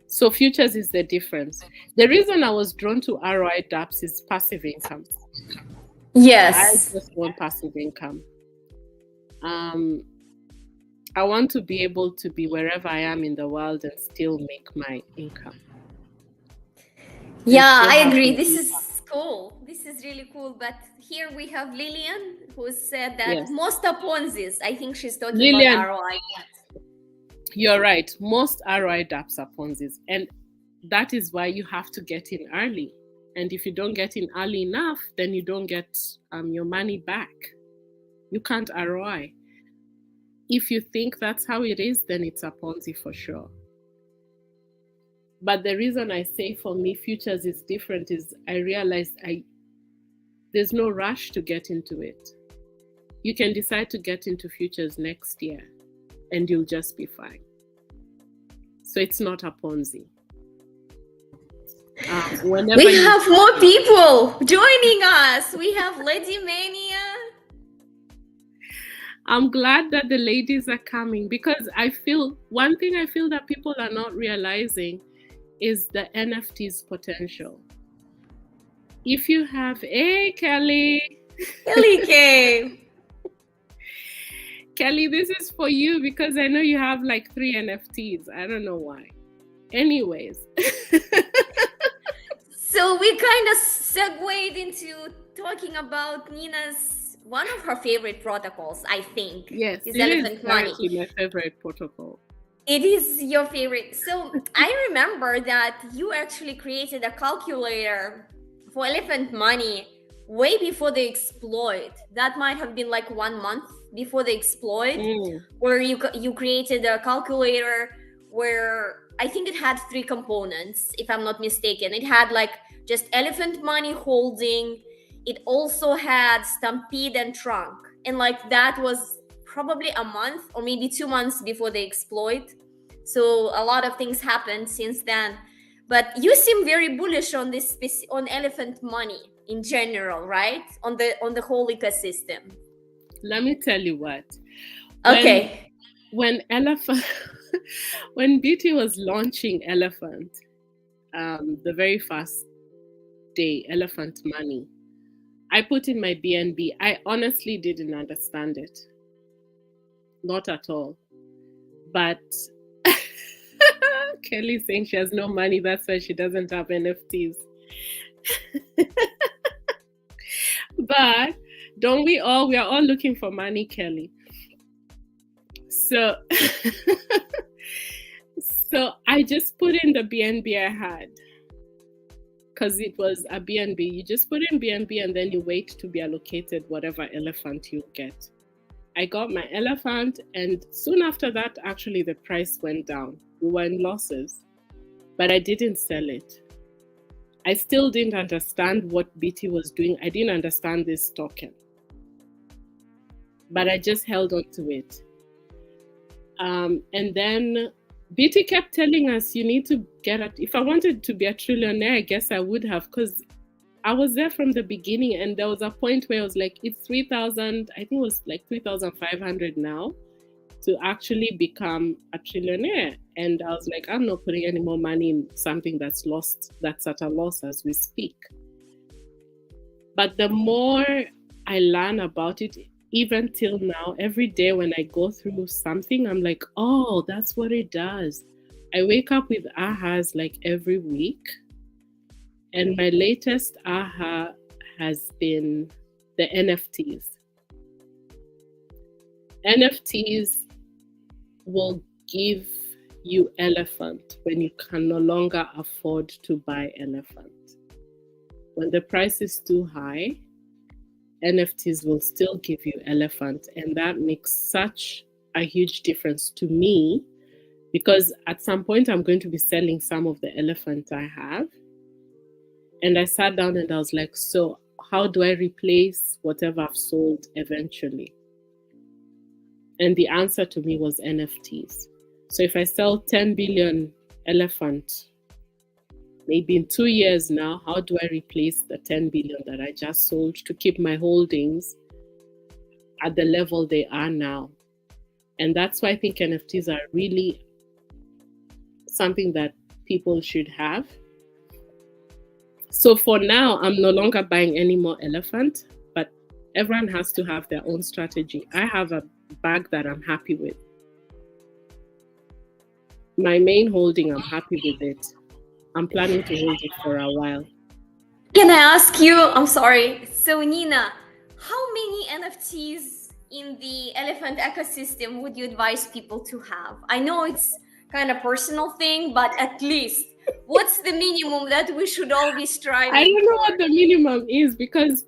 So futures is the difference. The reason I was drawn to ROI dApps is passive income. Yes. I just want passive income. I want to be able to be wherever I am in the world and still make my income and Yeah, still I have agree. my This impact. is cool. This is really cool. But here we have Lillian who said that Yes. most are Ponzi's. I think she's talking about Lillian, ROI. you're right. Most ROI dApps are Ponzi's. And that is why you have to get in early. And if you don't get in early enough, then you don't get your money back. You can't ROI. If you think that's how it is, then it's a Ponzi for sure. But the reason I say for me futures is different is I realized there's no rush to get into it. You can decide to get into futures next year and you'll just be fine. So it's not a Ponzi. We have more people joining us. We have Lady Mania. I'm glad that the ladies are coming because one thing I feel that people are not realizing is the NFT's potential. If you have, hey, Kelly. Kelly came. Kelly, this is for you because I know you have like 3 NFTs. I don't know why. Anyways. So we kind of segued into talking about Nina's, one of her favorite protocols, I think. Yes, is it Elephant is Money. actually my favorite protocol. It is your favorite. So I remember that you actually created a calculator for Elephant Money way before the exploit. That might have been like 1 month before the exploit, where you created a calculator where I think it had 3 components, if I'm not mistaken. It had like just Elephant Money holding. It also had Stampede and Trunk. And like that was probably a month or maybe 2 months before the exploit. So a lot of things happened since then. But you seem very bullish on this on Elephant Money in general, right? On the whole ecosystem. Let me tell you what. Okay. When when BT was launching Elephant, the very first day, Elephant Money, I put in my BNB. I honestly didn't understand it. Not at all. But Kelly's saying she has no money, that's why she doesn't have NFTs. But don't we are all looking for money, Kelly. So so I just put in the BNB I had because it was a BNB. You just put in BNB and then you wait to be allocated whatever elephant you get. I got my elephant, and soon after that, actually, the price went down. We were in losses, but I didn't sell it. I still didn't understand what BT was doing. I didn't understand this token, but I just held on to it. And then BT kept telling us, you need to get it. If I wanted to be a trillionaire, I guess I would have, because I was there from the beginning, and there was a point where I was like, it's 3,000, I think it was like 3,500 now to actually become a trillionaire. And I was like, I'm not putting any more money in something that's at a loss as we speak. But the more I learn about it, even till now, every day when I go through something, I'm like, oh, that's what it does. I wake up with ahas like every week. And my latest aha has been the NFTs. NFTs will give you elephant when you can no longer afford to buy elephant. When the price is too high, NFTs will still give you elephant. And that makes such a huge difference to me, because at some point I'm going to be selling some of the elephant I have. And I sat down and I was like, so how do I replace whatever I've sold eventually? And the answer to me was NFTs. So if I sell 10 billion elephant, maybe in 2 years now, how do I replace the 10 billion that I just sold to keep my holdings at the level they are now? And that's why I think NFTs are really something that people should have. So for now, I'm no longer buying any more elephant, but everyone has to have their own strategy. I have a bag that I'm happy with. My main holding, I'm happy with it. I'm planning to hold it for a while. Can I ask you? I'm sorry. So, Nina, how many NFTs in the elephant ecosystem would you advise people to have? I know it's kind of personal thing, but at least what's the minimum that we should all be I striving don't know what for? the minimum is because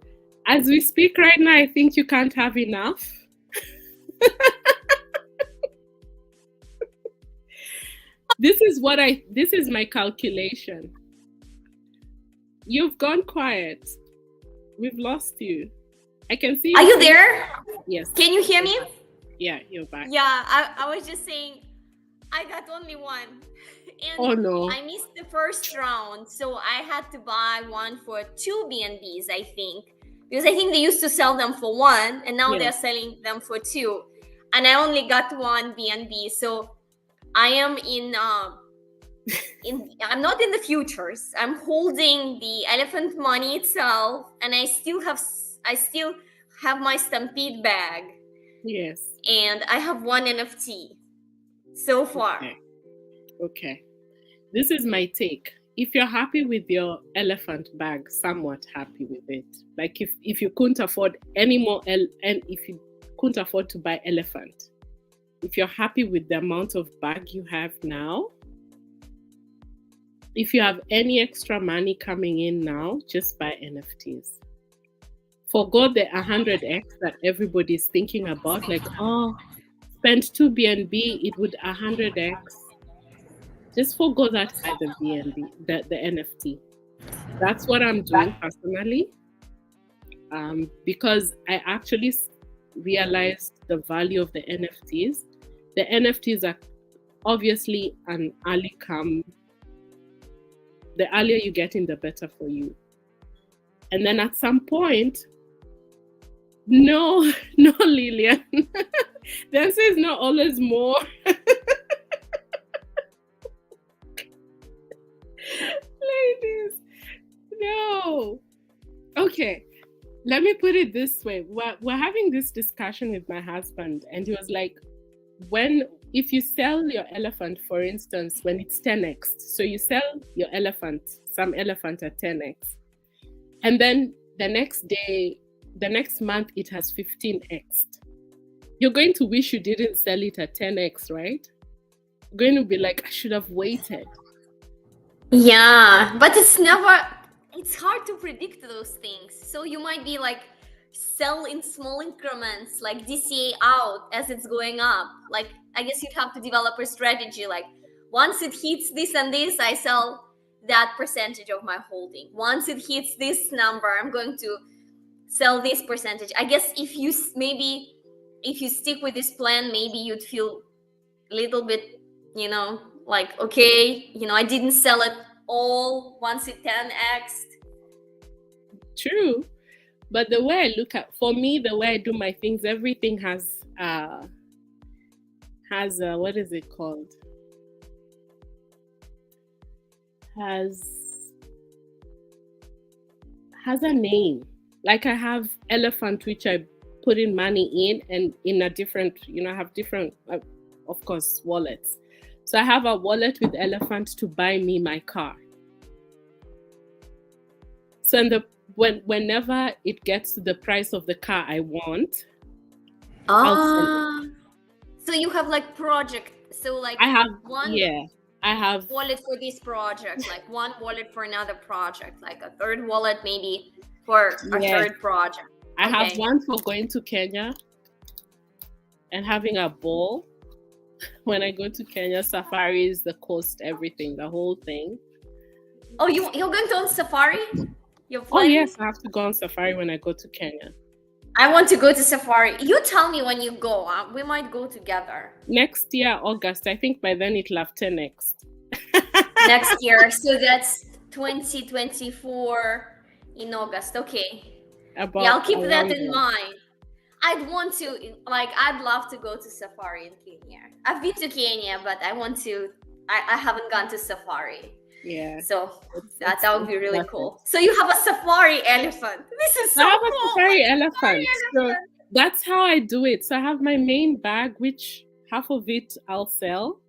as we speak right now, I think you can't have enough. This is my calculation. You've gone quiet. We've lost you. I can see Are your you face. there? Yes. Can you hear me? Yeah, you're back. Yeah, I was just saying I got only one. And Oh no. I missed the first round, so I had to buy one for two BNBs, I think. Because I think they used to sell them for one, and now Yeah. they're selling them for two. And I only got one BNB, so I am I'm not in the futures. I'm holding the elephant money itself, and I still have my Stampede bag, Yes. and I have one NFT so far. Okay. This is my take. If you're happy with your elephant bag, somewhat happy with it. Like if you couldn't afford any more and if you couldn't afford to buy elephant, if you're happy with the amount of bag you have now, if you have any extra money coming in now, just buy NFTs. Forgo the 100x that everybody's thinking about, like, oh, spend 2 BNB, it would 100x. Just forgo that by the BNB, the NFT. That's what I'm doing personally, because I actually realized the value of the NFTs. The NFTs are obviously an early come. The earlier you get in, the better for you. And then at some point, no, Lillian. The answer is not always more. Ladies, no. Okay, let me put it this way. We're having this discussion with my husband, and he was like, if you sell your elephant, for instance, when it's 10x, so you sell your some elephant at 10x, and then the next month it has 15x, you're going to wish you didn't sell it at 10x, right? You're going to be like, I should have waited. Yeah, but it's hard to predict those things. So you might be like, sell in small increments, like DCA out as it's going up. Like, I guess you'd have to develop a strategy. Like, once it hits this and this, I sell that percentage of my holding. Once it hits this number, I'm going to sell this percentage. I guess if you stick with this plan, maybe you'd feel a little bit, like, okay, I didn't sell it all once it 10x. True. But the way I look at, for me, the way I do my things, everything has what is it called? Has a name. Like I have elephant, which I put in money in, and in a different, I have different, of course, wallets. So I have a wallet with elephant to buy me my car. So whenever it gets to the price of the car I want, so you have like project. So like I have one. Yeah, I have wallet for this project, like one wallet for another project, like a third wallet maybe for a third project. I have one for going to Kenya and having a ball. When I go to Kenya, safaris, the coast, everything, the whole thing. Oh, you're going to on safari? Oh yes, I have to go on safari when I go to Kenya. I want to go to safari. You tell me when you go. We might go together. Next year, August. I think by then it'll have 10x. Next year. So that's 2024 in August. Okay. I'll keep that in mind. I'd love to go to safari in Kenya. I've been to Kenya, but I haven't gone to safari. Yeah. So that would be really cool. So you have a safari elephant. This is so cool. I have a safari elephant. So that's how I do it. So I have my main bag, which half of it I'll sell.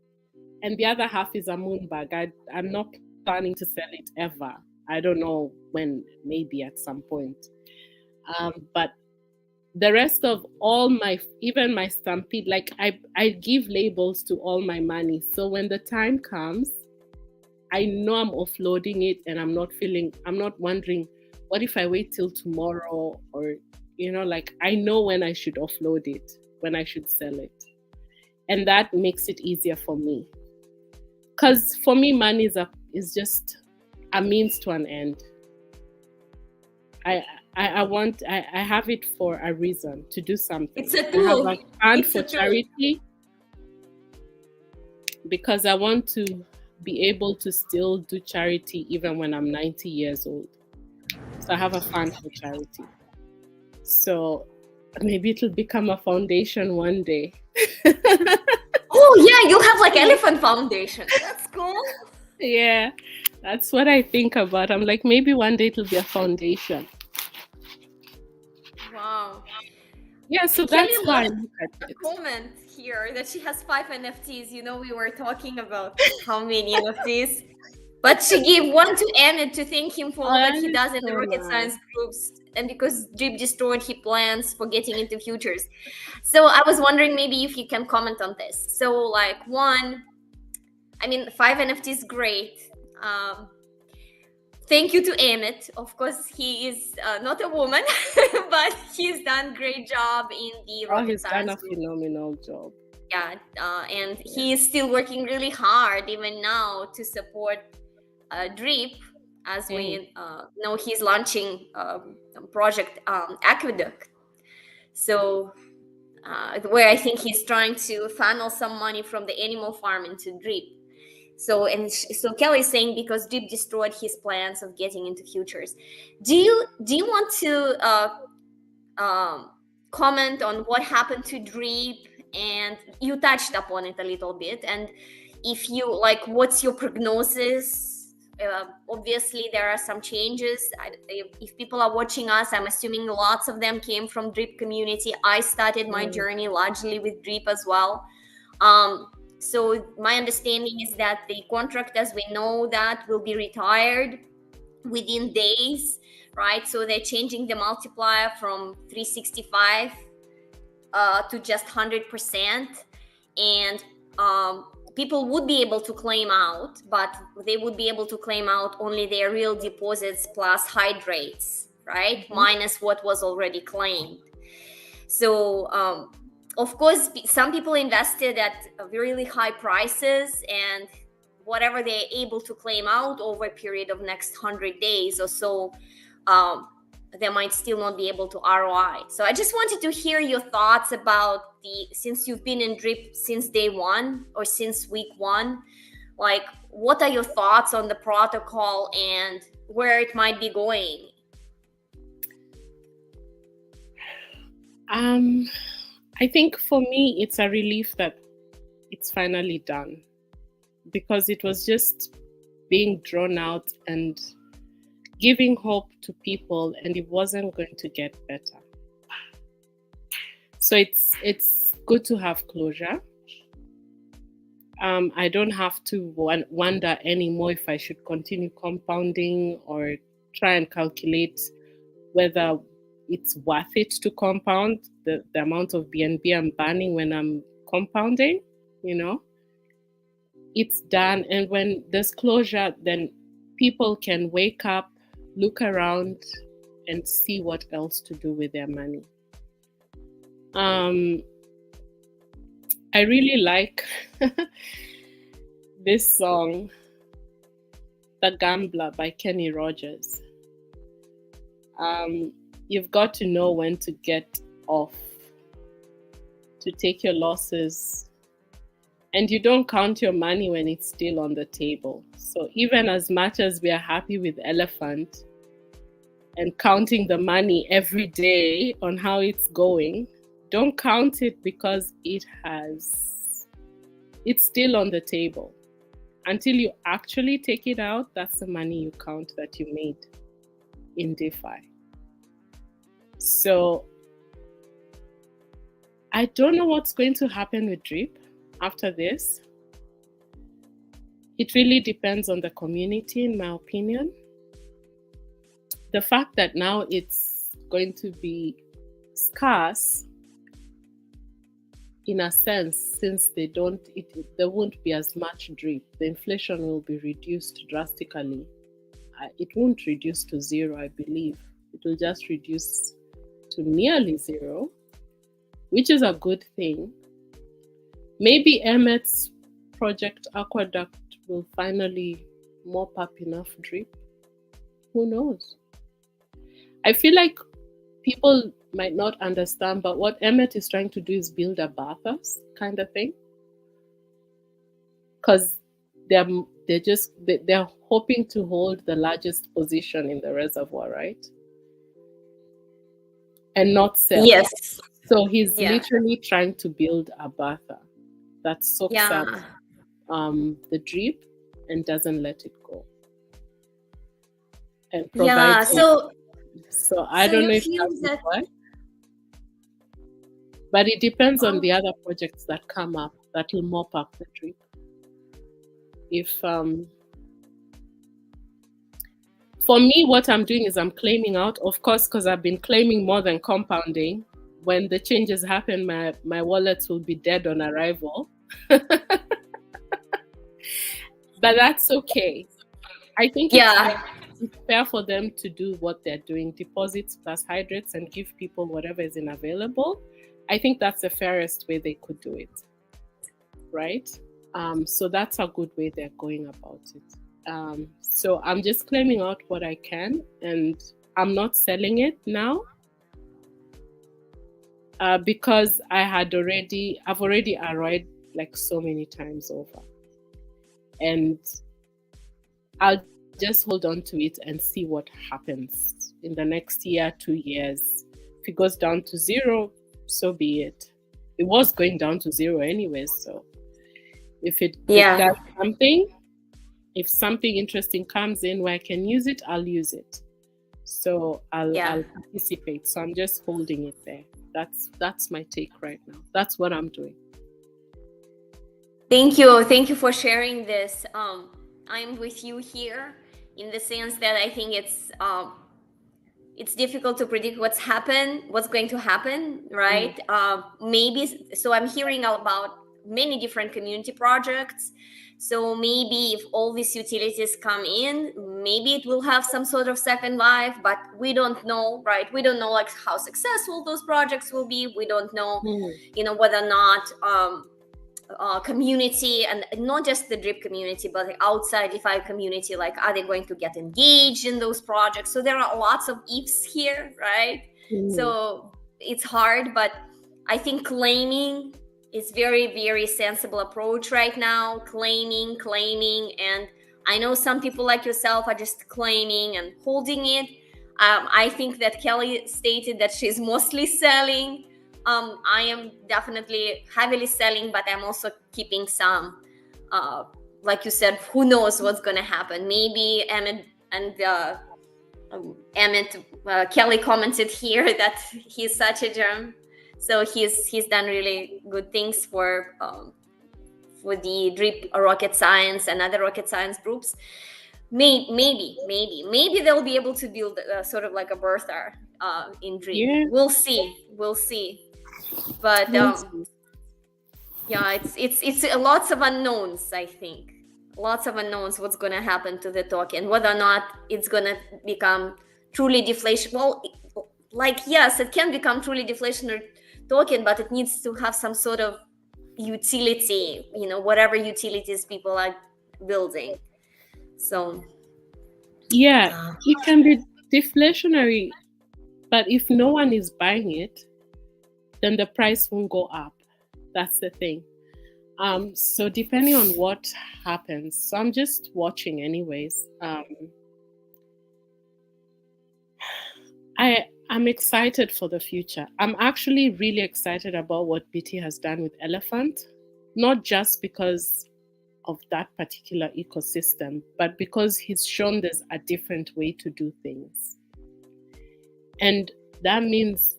and the other half is a moon bag. I'm not planning to sell it ever. I don't know when, maybe at some point. But the rest of all my, even my stampede, like I give labels to all my money. So when the time comes, I know I'm offloading it, and I'm not wondering, what if I wait till tomorrow? Or, like, I know when I should offload it, when I should sell it. And that makes it easier for me. Because for me, money is just a means to an end. I have it for a reason, to do something. It's a I have tool. a fund It's for a tool. charity because I want to be able to still do charity even when I'm 90 years old. So I have a fund for charity. So maybe it'll become a foundation one day. Oh yeah, you have like Elephant Foundation. That's cool. Yeah, that's what I think about. I'm like, maybe one day it'll be a foundation. Wow. Yeah, so Kelly that's how I left look at a it. comment here that she has 5 NFTs. We were talking about how many NFTs, but she gave one to Emmett to thank him for all that he does in the So rocket nice. science groups, and because Drip destroyed his plans for getting into futures. So I was wondering maybe if you can comment on this. So like one, I mean, 5 NFTs great. Thank you to Emmett. Of course, he is not a woman, but he's done great job in the rocket He's done science a group. phenomenal job. Yeah, and he is still working really hard even now to support Drip, as we know he's launching project Aqueduct. So where I think he's trying to funnel some money from the animal farm into Drip. So Kelly is saying because Drip destroyed his plans of getting into futures. Do you want to comment on what happened to Drip? And you touched upon it a little bit. And if you like, what's your prognosis? Obviously, there are some changes. If people are watching us, I'm assuming lots of them came from Drip community. I started my journey largely with Drip as well. So my understanding is that the contract, as we know, that will be retired within days, right? So they're changing the multiplier from 365 to just 100%, and people would be able to claim out, but they would be able to claim out only their real deposits plus hydrates, right? Minus what was already claimed. So of course, some people invested at really high prices, and whatever they're able to claim out over a period of next 100 days or so, they might still not be able to ROI. So I just wanted to hear your thoughts about since you've been in Drip since day one or since week one, like what are your thoughts on the protocol and where it might be going? I think for me, it's a relief that it's finally done, because it was just being drawn out and giving hope to people, and it wasn't going to get better. So it's good to have closure. I don't have to wonder anymore if I should continue compounding or try and calculate whether it's worth it to compound the amount of BNB I'm burning when I'm compounding. It's done. And when there's closure, then people can wake up, look around, and see what else to do with their money. I really like this song, The Gambler by Kenny Rogers. You've got to know when to get off, to take your losses, and you don't count your money when it's still on the table. So even as much as we are happy with Elephant and counting the money every day on how it's going, don't count it, because it's still on the table. Until you actually take it out, that's the money you count that you made in DeFi. So I don't know what's going to happen with Drip after this. It really depends on the community, in my opinion. The fact that now it's going to be scarce, in a sense, since there won't be as much drip, the inflation will be reduced drastically. It won't reduce to zero, I believe. It will just reduce to nearly zero, which is a good thing. Maybe Emmet's project Aqueduct will finally mop up enough drip. Who knows? I feel like people might not understand, but what Emmet is trying to do is build a bathhouse kind of thing. Because they're hoping to hold the largest position in the reservoir, right? And not sell. Yes. So he's literally trying to build a bather that soaks up the drip and doesn't let it go. And provides so I don't know if that will work. But it depends on the other projects that come up that will mop up the drip. If for me, what I'm doing is I'm claiming out, of course, because I've been claiming more than compounding. When the changes happen, my wallets will be dead on arrival. But that's okay. I think it's fair for them to do what they're doing, deposits plus hydrates, and give people whatever is available. I think that's the fairest way they could do it, right? So that's a good way they're going about it. So I'm just claiming out what I can, and I'm not selling it now because I've already arrived like so many times over, and I'll just hold on to it and see what happens in the next year, 2 years. If it goes down to zero, so be it. It was going down to zero anyways, so if it does something, if something interesting comes in where I can use it, I'll use it. So I'll participate. So I'm just holding it there. That's my take right now. That's what I'm doing. Thank you for sharing this. I'm with you here in the sense that I think it's difficult to predict what's going to happen, right? Maybe so. I'm hearing about many different community projects. So maybe if all these utilities come in, maybe it will have some sort of second life, but we don't know, right? We don't know like how successful those projects will be. We don't know, whether or not community, and not just the drip community, but the outside DeFi community, like are they going to get engaged in those projects? So there are lots of ifs here, right? So it's hard, but I think claiming is very, very sensible approach right now. Claiming, and I know some people like yourself are just claiming and holding it. I think that Kelly stated that she's mostly selling. I am definitely heavily selling, but I'm also keeping some. Like you said, who knows what's going to happen? Maybe Emmett Kelly commented here that he's such a germ, so he's done really good things for the drip rocket science and other rocket science groups. Maybe they'll be able to build sort of like a birther in drip. Yeah. We'll see. But it's lots of unknowns. I think lots of unknowns. What's going to happen to the token? Whether or not it's going to become truly deflation. Well, yes, it can become truly deflationary token, but it needs to have some sort of utility. Whatever utilities people are building. So it can be deflationary, but if no one is buying it, then the price won't go up. That's the thing. So depending on what happens, so I'm just watching anyways. I'm excited for the future. I'm actually really excited about what BT has done with Elephant, not just because of that particular ecosystem, but because he's shown there's a different way to do things. And that means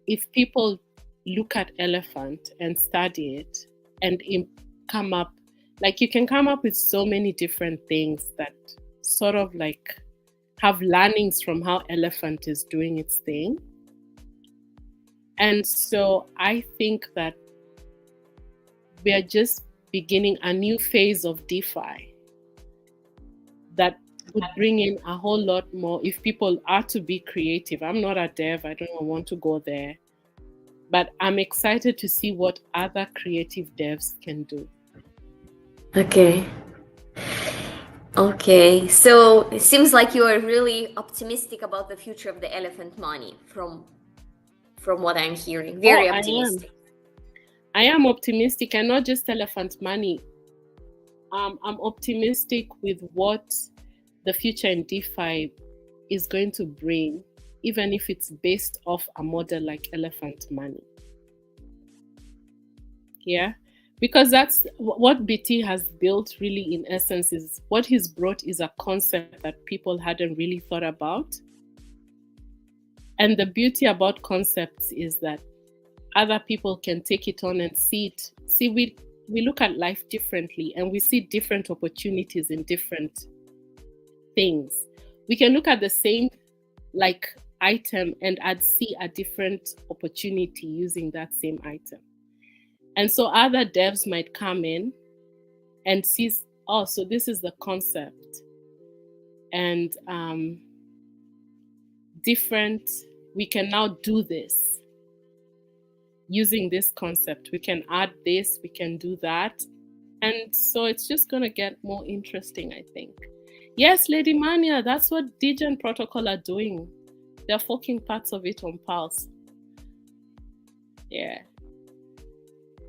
if people look at Elephant and study it and come up Like you can come up with so many different things that sort of like have learnings from how Elephant is doing its thing. And so I think that we are just beginning a new phase of DeFi that would bring in a whole lot more if people are to be creative. I'm not a dev, I don't want to go there. But I'm excited to see what other creative devs can do. Okay. Okay, so it seems like you are really optimistic about the future of the elephant money from what I'm hearing. Very optimistic. I am optimistic, and not just elephant money. I'm optimistic with what the future in DeFi is going to bring, even if it's based off a model like elephant money. Yeah, because that's what BT has built really in essence. Is what he's brought is a concept that people hadn't really thought about. And the beauty about concepts is that other people can take it on and see it. See, we look at life differently, and we see different opportunities in different things. We can look at the same like item and I'd see a different opportunity using that same item. And so other devs might come in and see, oh, so this is the concept. And different, we can now do this using this concept. We can add this, we can do that. And so it's just going to get more interesting, I think. Yes, Lady Mania, that's what Degen Protocol are doing. They're forking parts of it on Pulse. Yeah.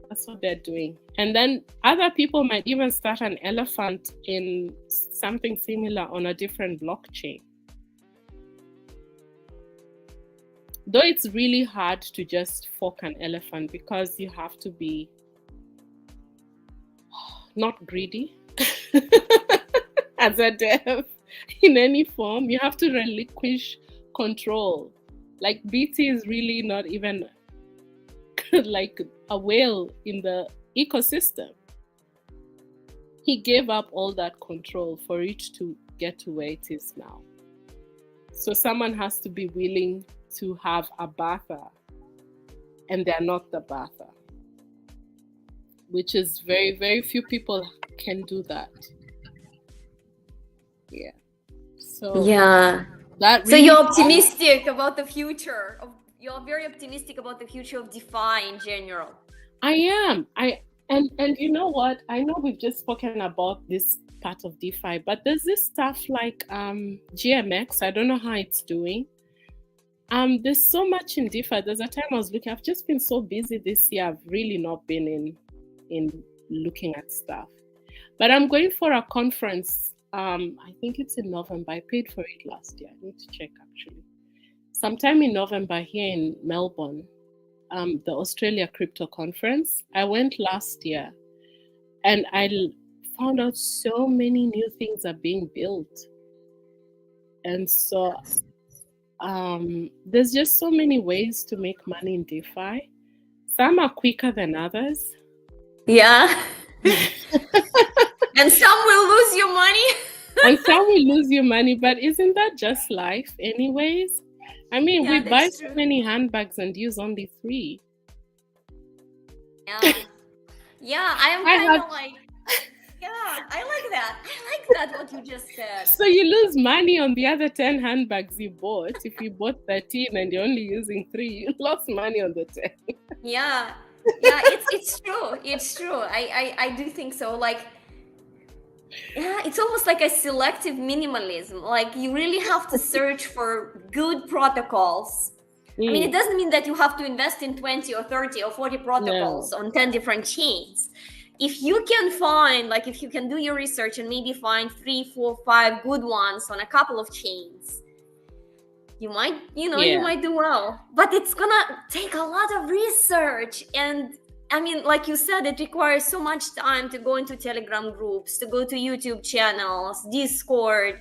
That's what they're doing. And then other people might even start an elephant in something similar on a different blockchain. Though it's really hard to just fork an elephant because you have to be not greedy as a dev in any form. You have to relinquish control. Like BT is really not even like a whale in the ecosystem. He gave up all that control for it to get to where it is now. So someone has to be willing to have a bather, and they're not the bather, which is very, very few people can do that. Yeah. So yeah. That really, so you're optimistic about the future of, you're very optimistic about the future of DeFi in general. I am. And you know what? I know we've just spoken about this part of DeFi, but there's this stuff like GMX. I don't know how it's doing. There's so much in DeFi. There's a time I was looking. I've just been so busy this year. I've really not been in looking at stuff. But I'm going for a conference. I think it's in November. I paid for it last year. I need to check actually. Sometime in November here in Melbourne, the Australia Crypto Conference. I went last year, and I found out so many new things are being built. And so there's just so many ways to make money in DeFi. Some are quicker than others. Yeah. And some will lose your money. And some will lose your money, but isn't that just life anyways? I mean, Yeah, we buy that's so true. many handbags and use only 3. Yeah. Yeah, I am kind of like, yeah, I like that. I like that what you just said. So you lose money on the other 10 handbags you bought. If you bought 13 and you're only using 3, you lost money on the 10. Yeah. Yeah, it's true. It's true. I do think so. Like, yeah, it's almost like a selective minimalism. Like, you really have to search for good protocols. I mean, it doesn't mean that you have to invest in 20 or 30 or 40 protocols on 10 different chains. If you can find, like, if you can do your research and maybe find 3, 4, 5 good ones on a couple of chains, you might, you might do well. But it's gonna take a lot of research. And I mean, like you said, it requires so much time to go into Telegram groups, to go to YouTube channels, Discord,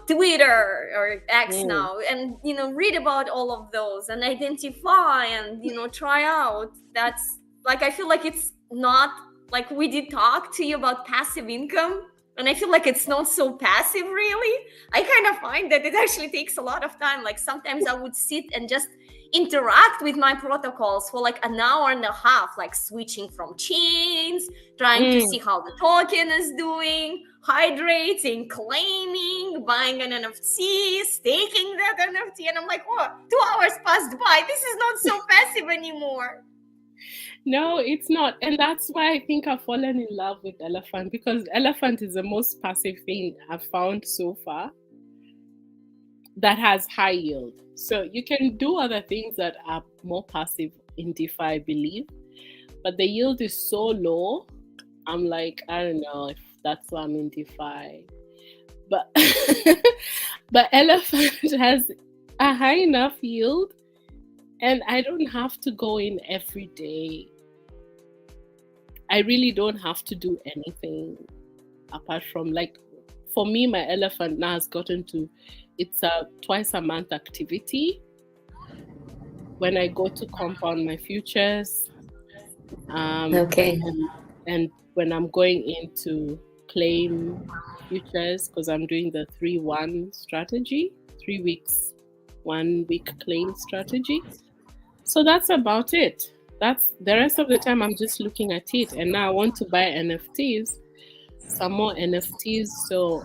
Twitter or X now, and read about all of those and identify and try out. That's like, I feel like it's not like we did talk to you about passive income, and I feel like it's not so passive really. I kind of find that it actually takes a lot of time. Like sometimes I would sit and just interact with my protocols for like an hour and a half, like switching from chains, trying to Mm. see how the token is doing, hydrating, claiming, buying an NFT, staking that NFT. And I'm like, oh, 2 hours passed by. This is not so passive anymore. No, it's not. And that's why I think I've fallen in love with elephant, because elephant is the most passive thing I've found so far that has high yield. So you can do other things that are more passive in DeFi, I believe, but the yield is so low. I'm like, I don't know if that's why I'm in DeFi. But but elephant has a high enough yield, and I don't have to go in every day. I really don't have to do anything apart from, like, for me, my elephant now has gotten to, it's a twice a month activity. When I go to compound my futures, Okay. and when I'm going in to claim futures, because I'm doing the 3-1 strategy, 3 weeks, 1 week claim strategy. So that's about it. That's the rest of the time I'm just looking at it. And now I want to buy NFTs, some more NFTs. So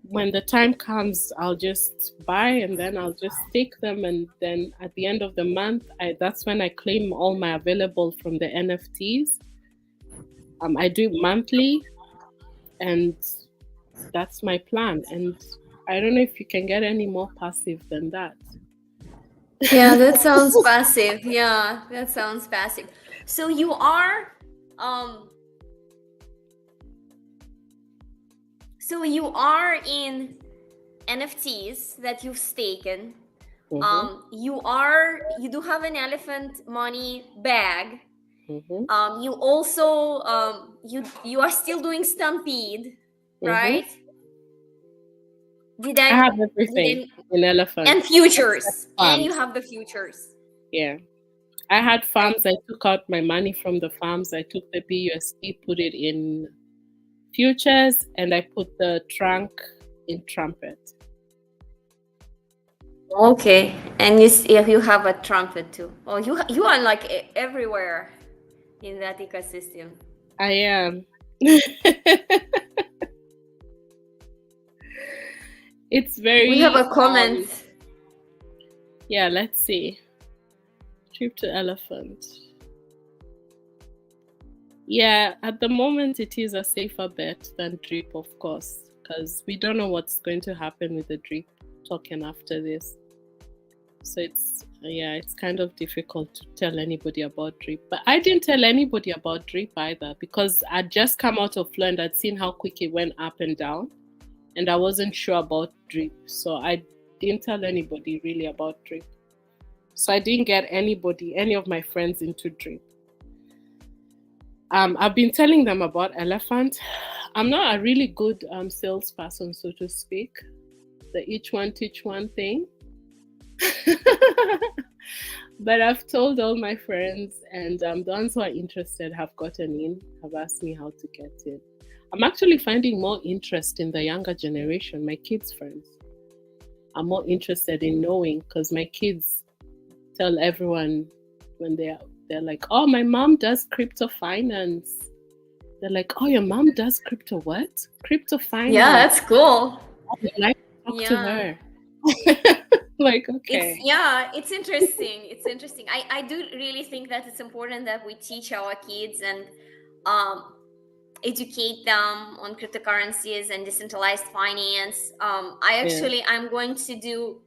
when the time comes, I'll just buy and then I'll just stake them. And then at the end of the month, that's when I claim all my available from the NFTs. I do it monthly, and that's my plan. And I don't know if you can get any more passive than that. Yeah, that sounds passive. Yeah, that sounds passive. So you are in NFTs that you've staken. You do have an elephant money bag. You also you are still doing Stampede, right? I have everything in elephant. And futures. And you have the futures. Yeah. I had farms. I took out my money from the farms. I took the BUSD, put it in futures, and I put the trunk in trumpet. Okay, and you have a trumpet too. Oh, you are like everywhere in that ecosystem. I am. It's very. We have a comment. Yeah, let's see. Trip to elephant. Yeah, at the moment it is a safer bet than drip, of course, because we don't know what's going to happen with the drip token after this. So it's kind of difficult to tell anybody about drip. But I didn't tell anybody about drip either, because I'd just come out of flow and I'd seen how quick it went up and down, and I wasn't sure about drip. So I didn't tell anybody really about drip. So I didn't get any of my friends into drip. I've been telling them about elephant. I'm not a really good salesperson, so to speak. The each one teach one thing. But I've told all my friends, and the ones who are interested have gotten in, have asked me how to get in. I'm actually finding more interest in the younger generation. My kids' friends are more interested in knowing, because my kids tell everyone when they're like, oh, my mom does crypto finance. They're like, oh, your mom does crypto what? Crypto finance. Yeah, that's cool. I'd like to talk to her. Like, okay. It's interesting. It's interesting. I do really think that it's important that we teach our kids and educate them on cryptocurrencies and decentralized finance. I'm going to do,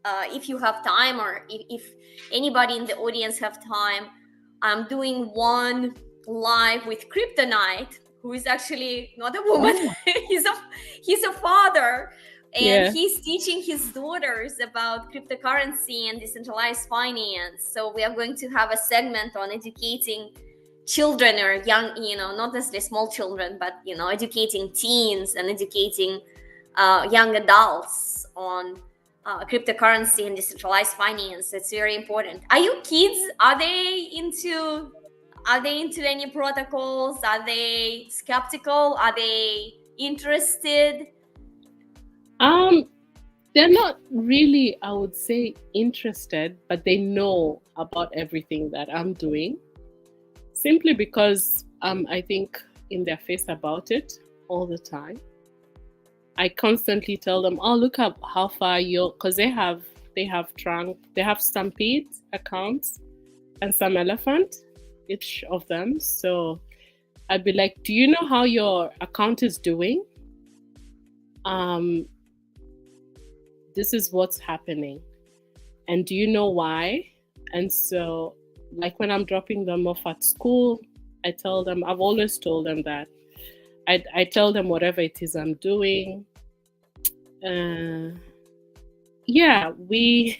if you have time, or if anybody in the audience have time, I'm doing one live with Kryptonite, who is actually not a woman. He's a father, and he's teaching his daughters about cryptocurrency and decentralized finance. So we are going to have a segment on educating children, or young, not necessarily small children, but educating teens and educating young adults on cryptocurrency and decentralized finance. It's very important. Are you kids, are they into Are they into any protocols? Are they skeptical? Are they interested? Um, they're not really, I would say, interested, but they know about everything that I'm doing simply because I think in their face about it all the time. I constantly tell them, "Oh, look up how far you're," because they have Stampede accounts and some Elephant, each of them. So I'd be like, "Do you know how your account is doing? Um, this is what's happening, and do you know why?" And so, like when I'm dropping them off at school, I tell them. I've always told them that. I tell them whatever it is I'm doing. Yeah, we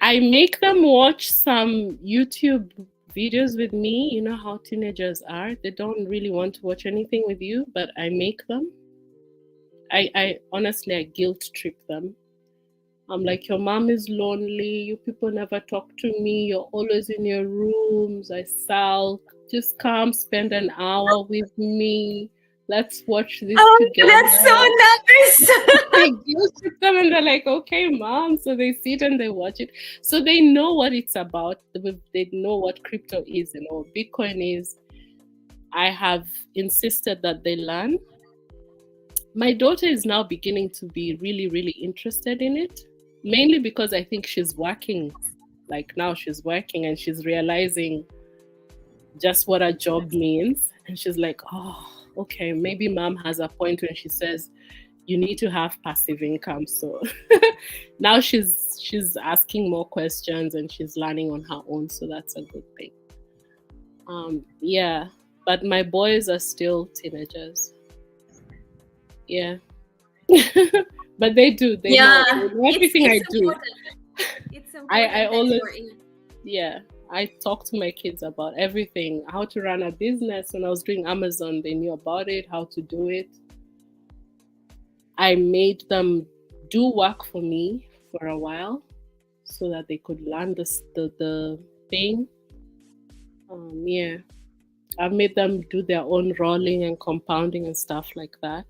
I make them watch some YouTube videos with me. You know how teenagers are. They don't really want to watch anything with you, but I make them. I honestly, I guilt trip them. I'm like, your mom is lonely. You people never talk to me. You're always in your rooms. I sulk. Just come spend an hour with me. Let's watch this Oh, that's so together. nice. I guilt trip them and they're like, okay, mom. So they sit and they watch it. So they know what it's about. They know what crypto is and what Bitcoin is. I have insisted that they learn. My daughter is now beginning to be really, really interested in it, mainly because I think she's working. Like now she's working and she's realizing just what a job means. And she's like, oh, okay, maybe mom has a point when she says, you need to have passive income. So now she's asking more questions and she's learning on her own. So that's a good thing. Yeah. But my boys are still teenagers. Yeah. But they do. They Yeah, know. They know everything I it's do. important. It's I important that always, you're in. yeah. I talk to my kids about everything, how to run a business. When I was doing Amazon, they knew about it, how to do it. I made them do work for me for a while so that they could learn the thing. Yeah. I've made them do their own rolling and compounding and stuff like that.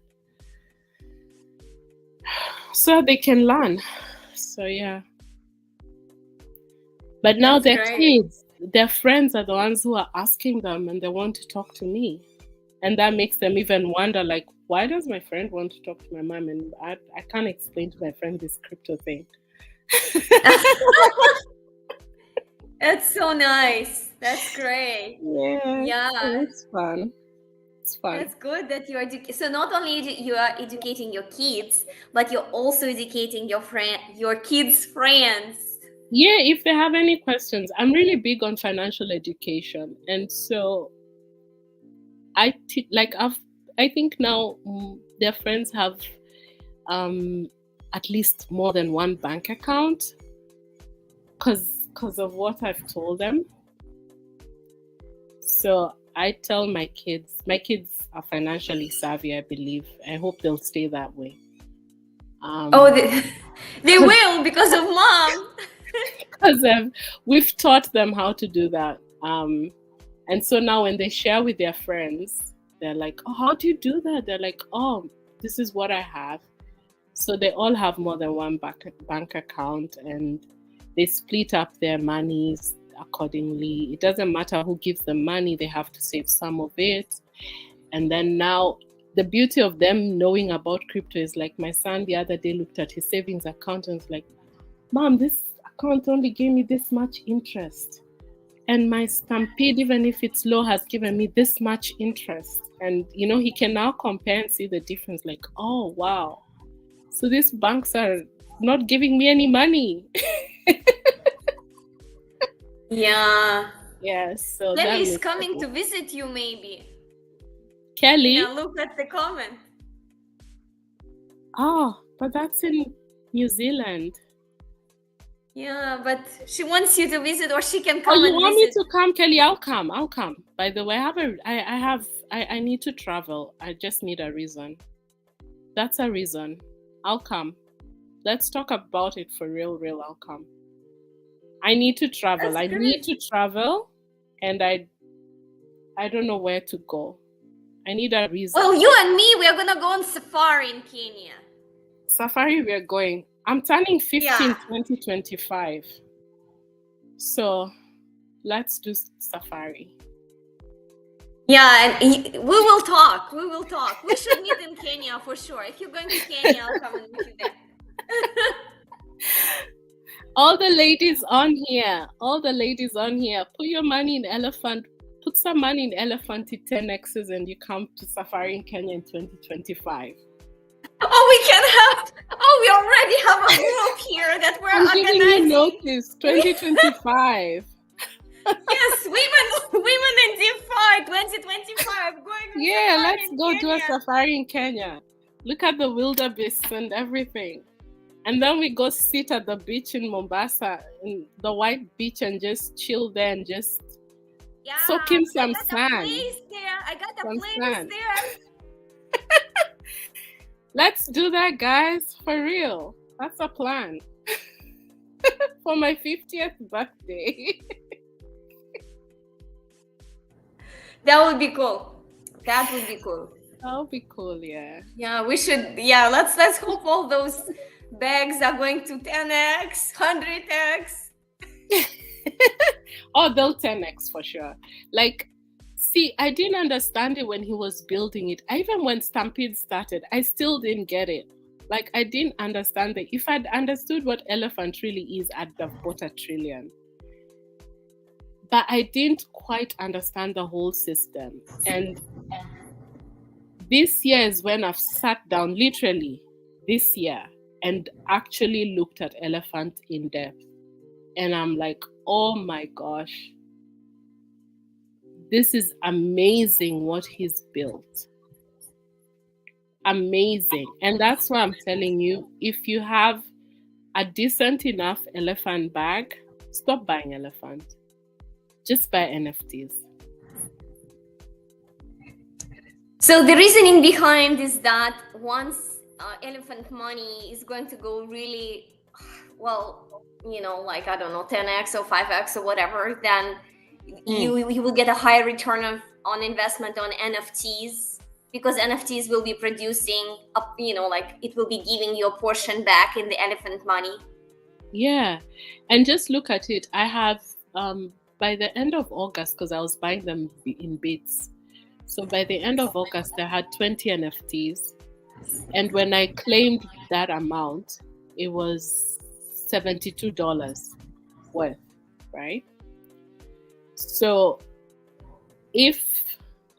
So they can learn. So yeah. But now That's they're great. kids. Their friends are the ones who are asking them and they want to talk to me. And that makes them even wonder, like, why does my friend want to talk to my mom? And I can't explain to my friend this crypto thing. That's so nice. That's great. Yeah, Yeah, it's fun. It's fun. that's good that you are so not only you are educating your kids, but you're also educating your kids' friends. Yeah, if they have any questions, I'm really big on financial education. And so I think now their friends have at least more than one bank account because of what I've told them. So I tell my kids are financially savvy, I believe. I hope they'll stay that way. Oh, they will because of mom. Because we've taught them how to do that. And so now when they share with their friends, they're like, oh, how do you do that? They're like, oh, this is what I have. So they all have more than one bank account and they split up their monies accordingly. It doesn't matter who gives them money, they have to save some of it. And then now the beauty of them knowing about crypto is like my son the other day looked at his savings account and was like, Mom, this account only gave me this much interest. And my Stampede, even if it's low, has given me this much interest. And he can now compare and see the difference, like, oh wow. So these banks are not giving me any money. Yeah. Yeah, so Kelly is coming to visit you, maybe. Kelly? Look at the comment. Oh, but that's in New Zealand. Yeah, but she wants you to visit, or she can come and visit. You want me to come, Kelly? I'll come. By the way, I need to travel. I just need a reason. That's a reason. I'll come. Let's talk about it for real. I'll come. I need to travel. That's I need great. to travel, and I don't know where to go. I need a reason. Well, you and me, we are gonna go on safari in Kenya. Safari, we're going. I'm turning 50 in Yeah. 2025. So let's do safari. Yeah, and we will talk. We will talk. We should meet in Kenya for sure. If you're going to Kenya, I'll come and meet you there. All the ladies on here, put your money in elephant. Put some money in elephant to 10x's and you come to safari in Kenya in 2025. Oh, we can have. Oh, we already have a group here that we're I'm giving organizing. you notice, 2025. Yes, women in DeFi 2025 going on Yeah, safari let's in go do a Kenya. safari in Kenya. Look at the wildebeest and everything. And then we go sit at the beach in Mombasa, in the white beach, and just chill there and just soak in some I got sand. a place there. I got a Some place sand. there. Let's do that, guys, for real. That's a plan. For my 50th birthday. That would be cool. That would be cool. That would be cool, yeah. Yeah, we should. Yeah, let's hope all those bags are going to 10x, 100x. Oh, they'll 10x for sure. Like, see, I didn't understand it when he was building it. Even when Stampede started, I still didn't get it. Like, I didn't understand it. If I'd understood what elephant really is, I'd have bought $1 trillion. But I didn't quite understand the whole system. And this year is when I've sat down, literally this year, and actually looked at elephant in depth. And I'm like, oh my gosh, this is amazing what he's built. Amazing. And that's why I'm telling you, if you have a decent enough elephant bag, stop buying elephant. Just buy NFTs. So the reasoning behind is that once elephant money is going to go really well, like I don't know, 10x or 5x or whatever, then you will get a higher return on investment on NFTs, because NFTs will be producing up, like it will be giving you a portion back in the elephant money. Yeah, and just look at it. I have by the end of August, because I was buying them in bits. So by the end of August, I had 20 NFTs. And when I claimed that amount, it was $72 worth, right? So if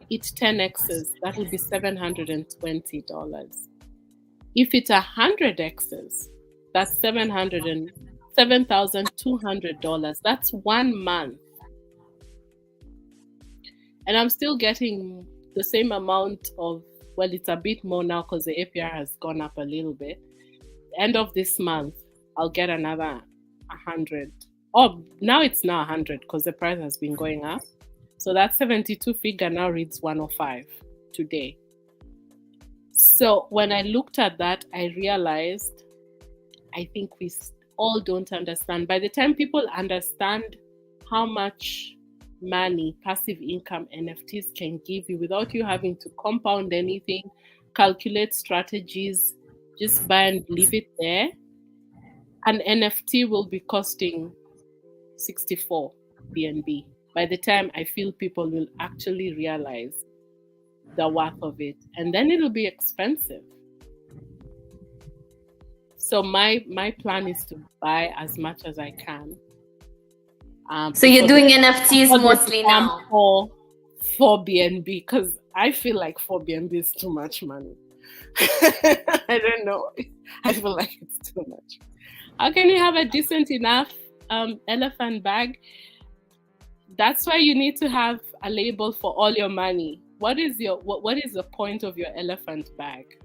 it's 10x's, that will be $720. If it's 100x's, that's $7,200. That's 1 month. And I'm still getting the same amount of, well, it's a bit more now because the APR has gone up a little bit. End of this month, I'll get another 100. Oh, now it's now 100 because the price has been going up. So that 72 figure now reads 105 today. So when I looked at that, I realized I think we all don't understand. By the time people understand how much money, passive income NFTs can give you without you having to compound anything, calculate strategies, just buy and leave it there, an NFT will be costing 64 BNB. By the time I feel people will actually realize the worth of it, and then it'll be expensive. So my plan is to buy as much as I can. So you're doing NFTs mostly now? For BNB, because I feel like 4 BNB is too much money. I don't know. I feel like it's too much. How can you have a decent enough elephant bag? That's why you need to have a label for all your money. What is the point of your elephant bag?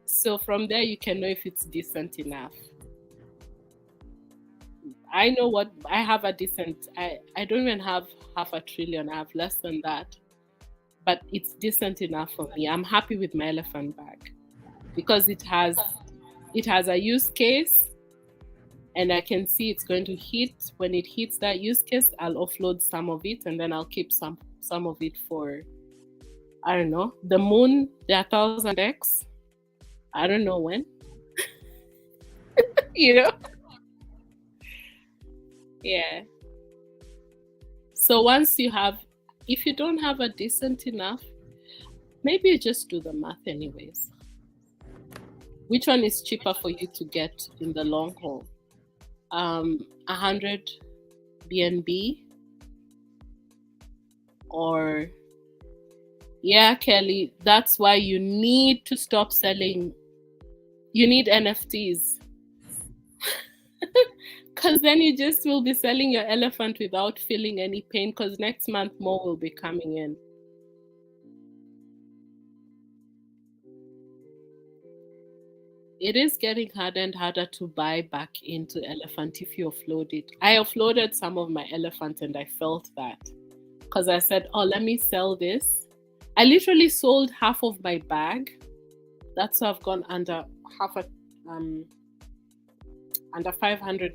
So from there you can know if it's decent enough. I know what I have a decent. I don't even have $500 billion. I have less than that, but it's decent enough for me. I'm happy with my elephant bag because it has a use case. and I can see it's going to hit. When it hits that use case, I'll offload some of it, and then I'll keep some of it for, I don't know, the moon, the 1000x. I don't know when. you know? Yeah. So once you have, if you don't have a decent enough, maybe you just do the math anyways. Which one is cheaper for you to get in the long haul? 100 BNB or, yeah, Kelly, that's why you need to stop selling. You need NFTs. Because then you just will be selling your elephant without feeling any pain, because next month more will be coming in. It is getting harder and harder to buy back into elephant if you offload it. I offloaded some of my elephant and I felt that, because I said, oh, let me sell this. I literally sold half of my bag. That's how I've gone under under 500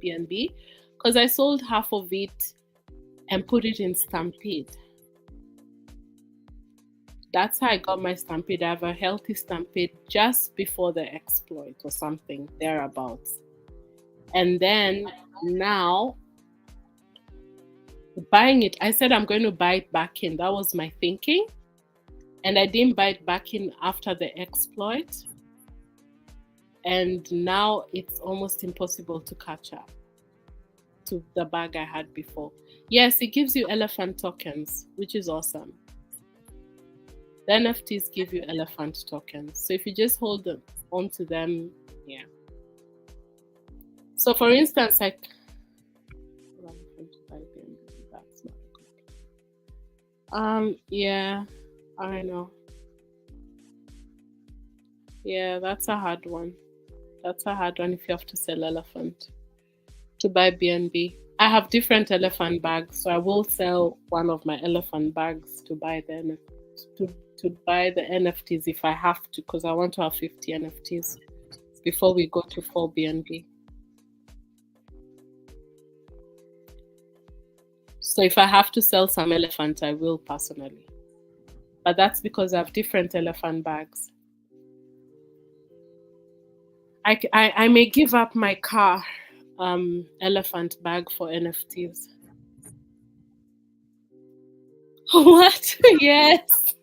BNB, because I sold half of it and put it in Stampede. That's how I got my Stampede. I have a healthy Stampede just before the exploit or something thereabouts. And then now buying it, I said I'm going to buy it back in. That was my thinking. And I didn't buy it back in after the exploit. And now it's almost impossible to catch up to the bag I had before. Yes, it gives you elephant tokens, which is awesome. The NFTs give you elephant tokens. So if you just hold on to them, yeah. So for instance, like, yeah, I know. Yeah, that's a hard one. That's a hard one if you have to sell elephant to buy BNB. I have different elephant bags, so I will sell one of my elephant bags to buy the NFTs if I have to, because I want to have 50 NFTs before we go to 4 BNB. So if I have to sell some elephant, I will personally. But that's because I have different elephant bags. I may give up my car elephant bag for NFTs. What? Yes.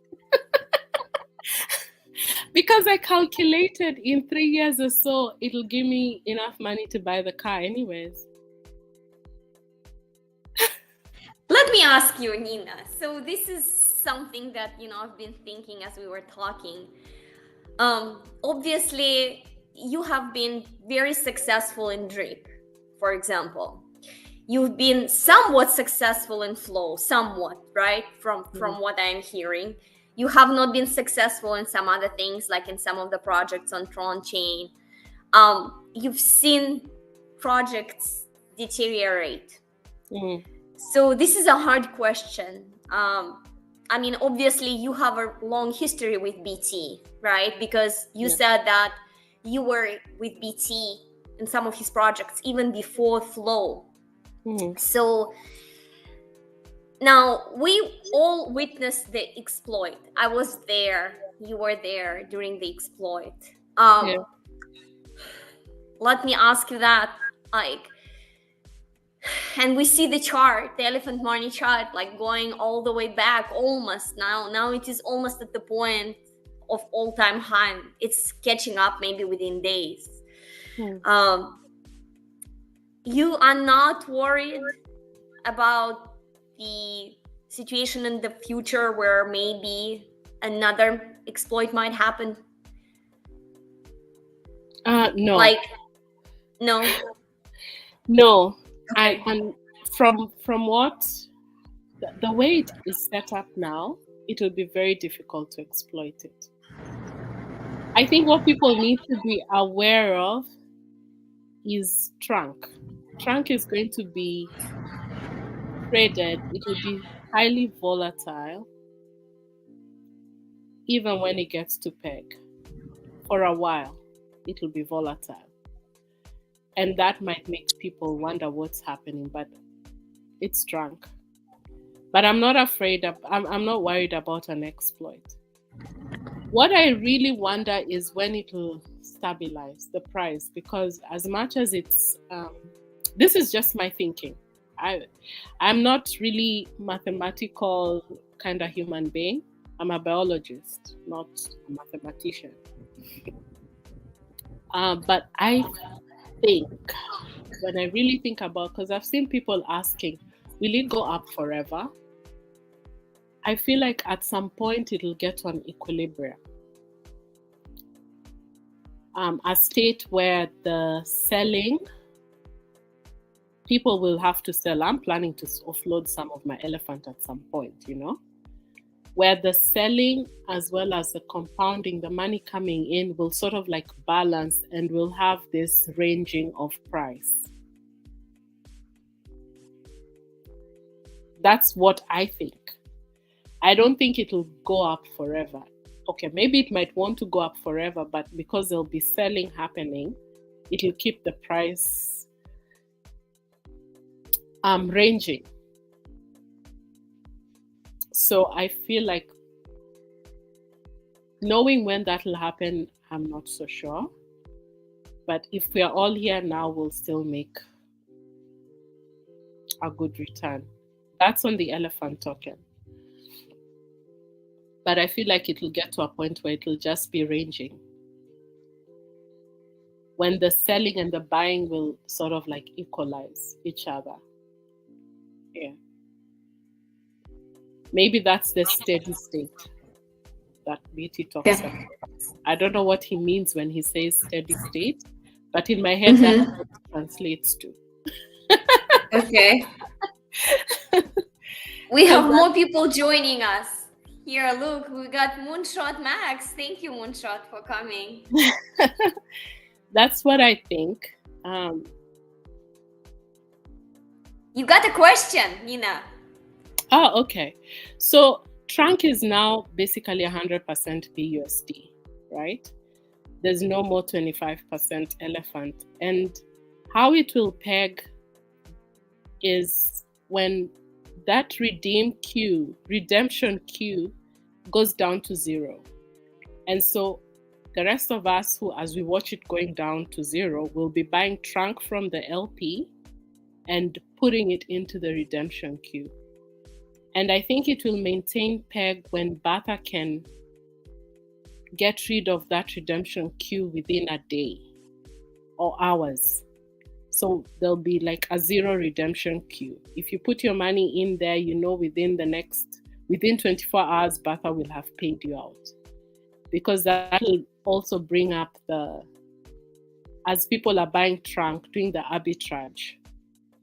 Because I calculated in 3 years or so, it'll give me enough money to buy the car anyways. Let me ask you, Nina. So this is something that, I've been thinking as we were talking. Obviously, you have been very successful in Drip, for example. You've been somewhat successful in Flow, somewhat, right? From what I'm hearing. You have not been successful in some other things, like in some of the projects on Tron Chain. You've seen projects deteriorate. So this is a hard question. I mean, obviously, you have a long history with BT, right? Because you said that you were with BT in some of his projects even before Flow. So now we all witnessed the exploit. I was there. You were there during the exploit. Let me ask you that, like, and we see the chart, the elephant money chart, like going all the way back almost now. Now it is almost at the point of all-time high. It's catching up maybe within days. You are not worried about the situation in the future where maybe another exploit might happen? No. Like, no. No. And from what the way it is set up now, it will be very difficult to exploit it. I think what people need to be aware of is Trunk. Trunk is going to be traded. It will be highly volatile, even when it gets to peg. For a while, it will be volatile. And that might make people wonder what's happening, but it's drunk. But I'm not afraid of, I'm not worried about an exploit. What I really wonder is when it will stabilize the price, because as much as it's, this is just my thinking. I'm not really mathematical kind of human being. I'm a biologist, not a mathematician. But I think, when I really think about, because I've seen people asking, will it go up forever? I feel like at some point it'll get to an equilibrium. A state where the selling, people will have to sell. I'm planning to offload some of my elephant at some point, where the selling as well as the compounding, the money coming in will sort of like balance, and we'll have this ranging of price. That's what I think. I don't think it'll go up forever. Okay, maybe it might want to go up forever, but because there'll be selling happening, it'll keep the price ranging. So I feel like, knowing when that will happen, I'm not so sure. But if we are all here now, we'll still make a good return. That's on the elephant token. But I feel like it will get to a point where it will just be ranging, when the selling and the buying will sort of like equalize each other. Yeah. Maybe that's the steady state that BT talks about. I don't know what he means when he says steady state, but in my head, that's what it translates to. Okay. We have more people joining us. Here, look, we got Moonshot Max. Thank you, Moonshot, for coming. That's what I think. You got a question, Nina. Oh, okay. So Trunk is now basically 100% BUSD, right? There's no more 25% elephant. And how it will peg is when that redemption queue goes down to 0. And so the rest of us who, as we watch it going down to 0, will be buying Trunk from the LP and putting it into the redemption queue. And I think it will maintain peg when Bata can get rid of that redemption queue within a day or hours. So there'll be like a 0 redemption queue. If you put your money in there, within 24 hours, Bata will have paid you out. Because that will also bring up as people are buying Trunk, doing the arbitrage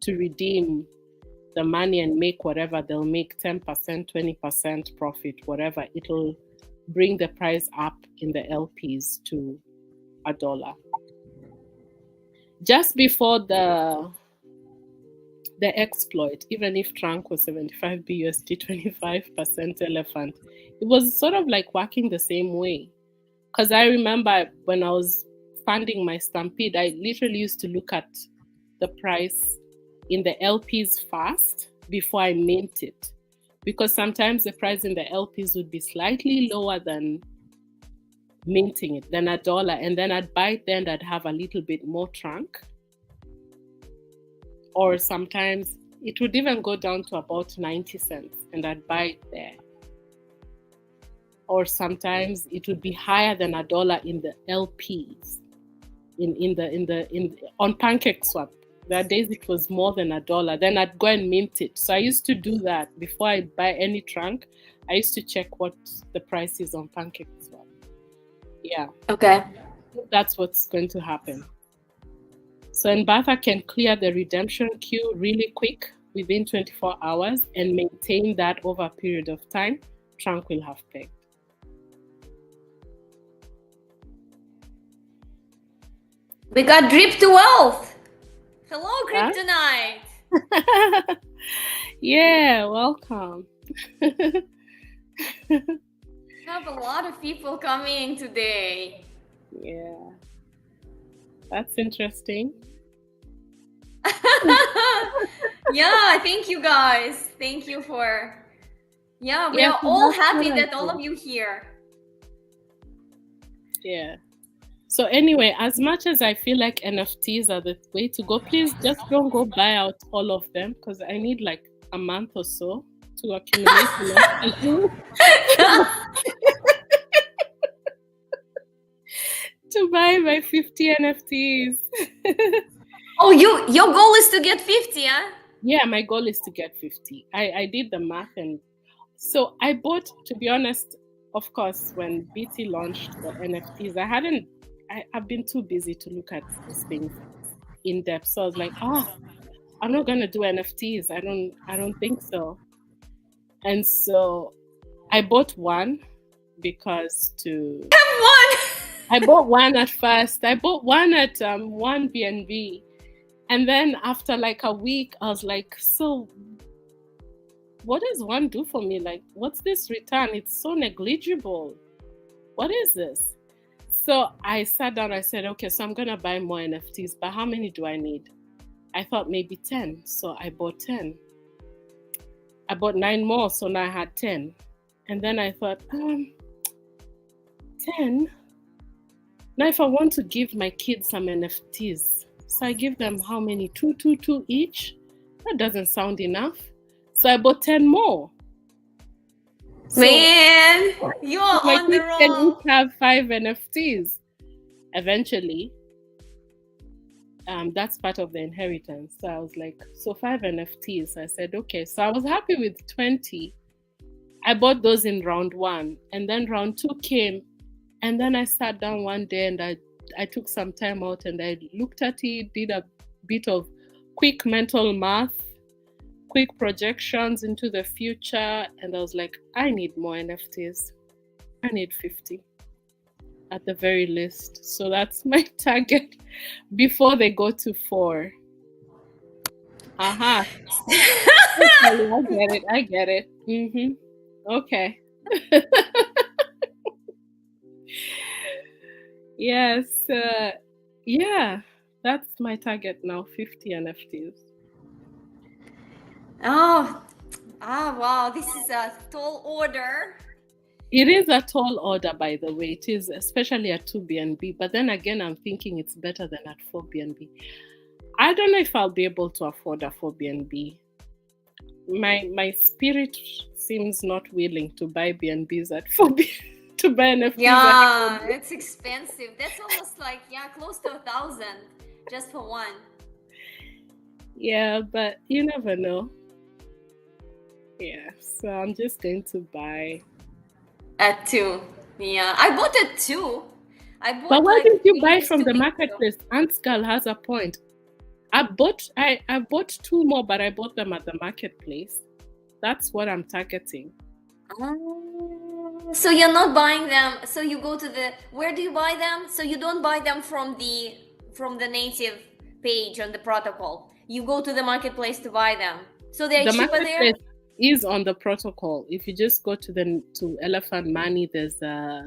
to redeem the money and make whatever they'll make, 10%, 20% profit, whatever, it'll bring the price up in the LPs to $1. Just before the exploit, even if Trunk was 75 BUSD, 25% elephant, it was sort of like working the same way. Because I remember when I was funding my Stampede, I literally used to look at the price in the LPs first before I mint it. Because sometimes the price in the LPs would be slightly lower than minting it, than $1. And then I'd buy it, then I'd have a little bit more Trunk. Or sometimes it would even go down to about 90 cents and I'd buy it there. Or sometimes it would be higher than $1 in the LPs on PancakeSwap. There are days it was more than $1. Then I'd go and mint it. So I used to do that before I buy any Trunk. I used to check what the price is on PancakeSwap. Yeah. Okay. That's what's going to happen. So Enbatha can clear the redemption queue really quick within 24 hours and maintain that over a period of time. Trunk will have pegged. We got Drip to Wealth. Hello, Kryptonite. Yeah, welcome. We have a lot of people coming today. Yeah, that's interesting. Yeah, thank you guys. Thank you for. Yeah, we Yeah, are so all that's what happy I that all do. of you here. Yeah. So anyway, as much as I feel like NFTs are the way to go, please just don't go buy out all of them because I need like a month or so to accumulate enough to buy my 50 NFTs. Oh, your goal is to get 50, huh? Yeah, my goal is to get 50. I did the math, and so I bought, to be honest, of course, when BT launched the NFTs, I've been too busy to look at these things in depth. So I was like, I'm not gonna do NFTs. I don't think so. And so I bought one because to Come on. I bought one at first. I bought one at one BNB. And then after like a week, I was like, so what does one do for me? Like, what's this return? It's so negligible. What is this? So I sat down, I said, okay, so I'm gonna buy more NFTs, but how many do I need? I thought maybe 10. So I bought 10. I bought 9 more, so now I had 10. And then I thought, 10? Now if I want to give my kids some NFTs, so I give them how many? Two each? That doesn't sound enough. So I bought 10 more. So, Man, you so are my on the kids can roll. each have 5 NFTs. Eventually, that's part of the inheritance. So I was like, so 5 NFTs. I said, okay. So I was happy with 20. I bought those in round 1. And then round 2 came. And then I sat down one day and I took some time out and I looked at it, did a bit of quick mental math, quick projections into the future. And I was like, I need more NFTs. I need 50 at the very least. So that's my target before they go to 4. Aha. I get it. Okay. Yes. Yeah, that's my target now, 50 NFTs. Oh, wow, this is a tall order. It is a tall order, by the way. It is, especially at 2 BNB. But then again, I'm thinking it's better than at 4 BNB. I don't know if I'll be able to afford a 4 BNB. My spirit seems not willing to buy BNBs at 4 BNB. To buy NFTs. Yeah, it's expensive. That's almost like, yeah, close to 1,000 just for one. Yeah, but you never know. Yeah, so I'm just going to buy at 2. Yeah, I bought at 2. I bought. But why like didn't you 3 buy years, from 2 the weeks ago. marketplace? Aunt's girl has a point. I bought 2 more, but I bought them at the marketplace. That's what I'm targeting. So you're not buying them. So you go to the, where do you buy them? So you don't buy them from the native page on the protocol. You go to the marketplace to buy them. So they're The cheaper there. marketplace is on the protocol. If you just go to Elephant Money, there's a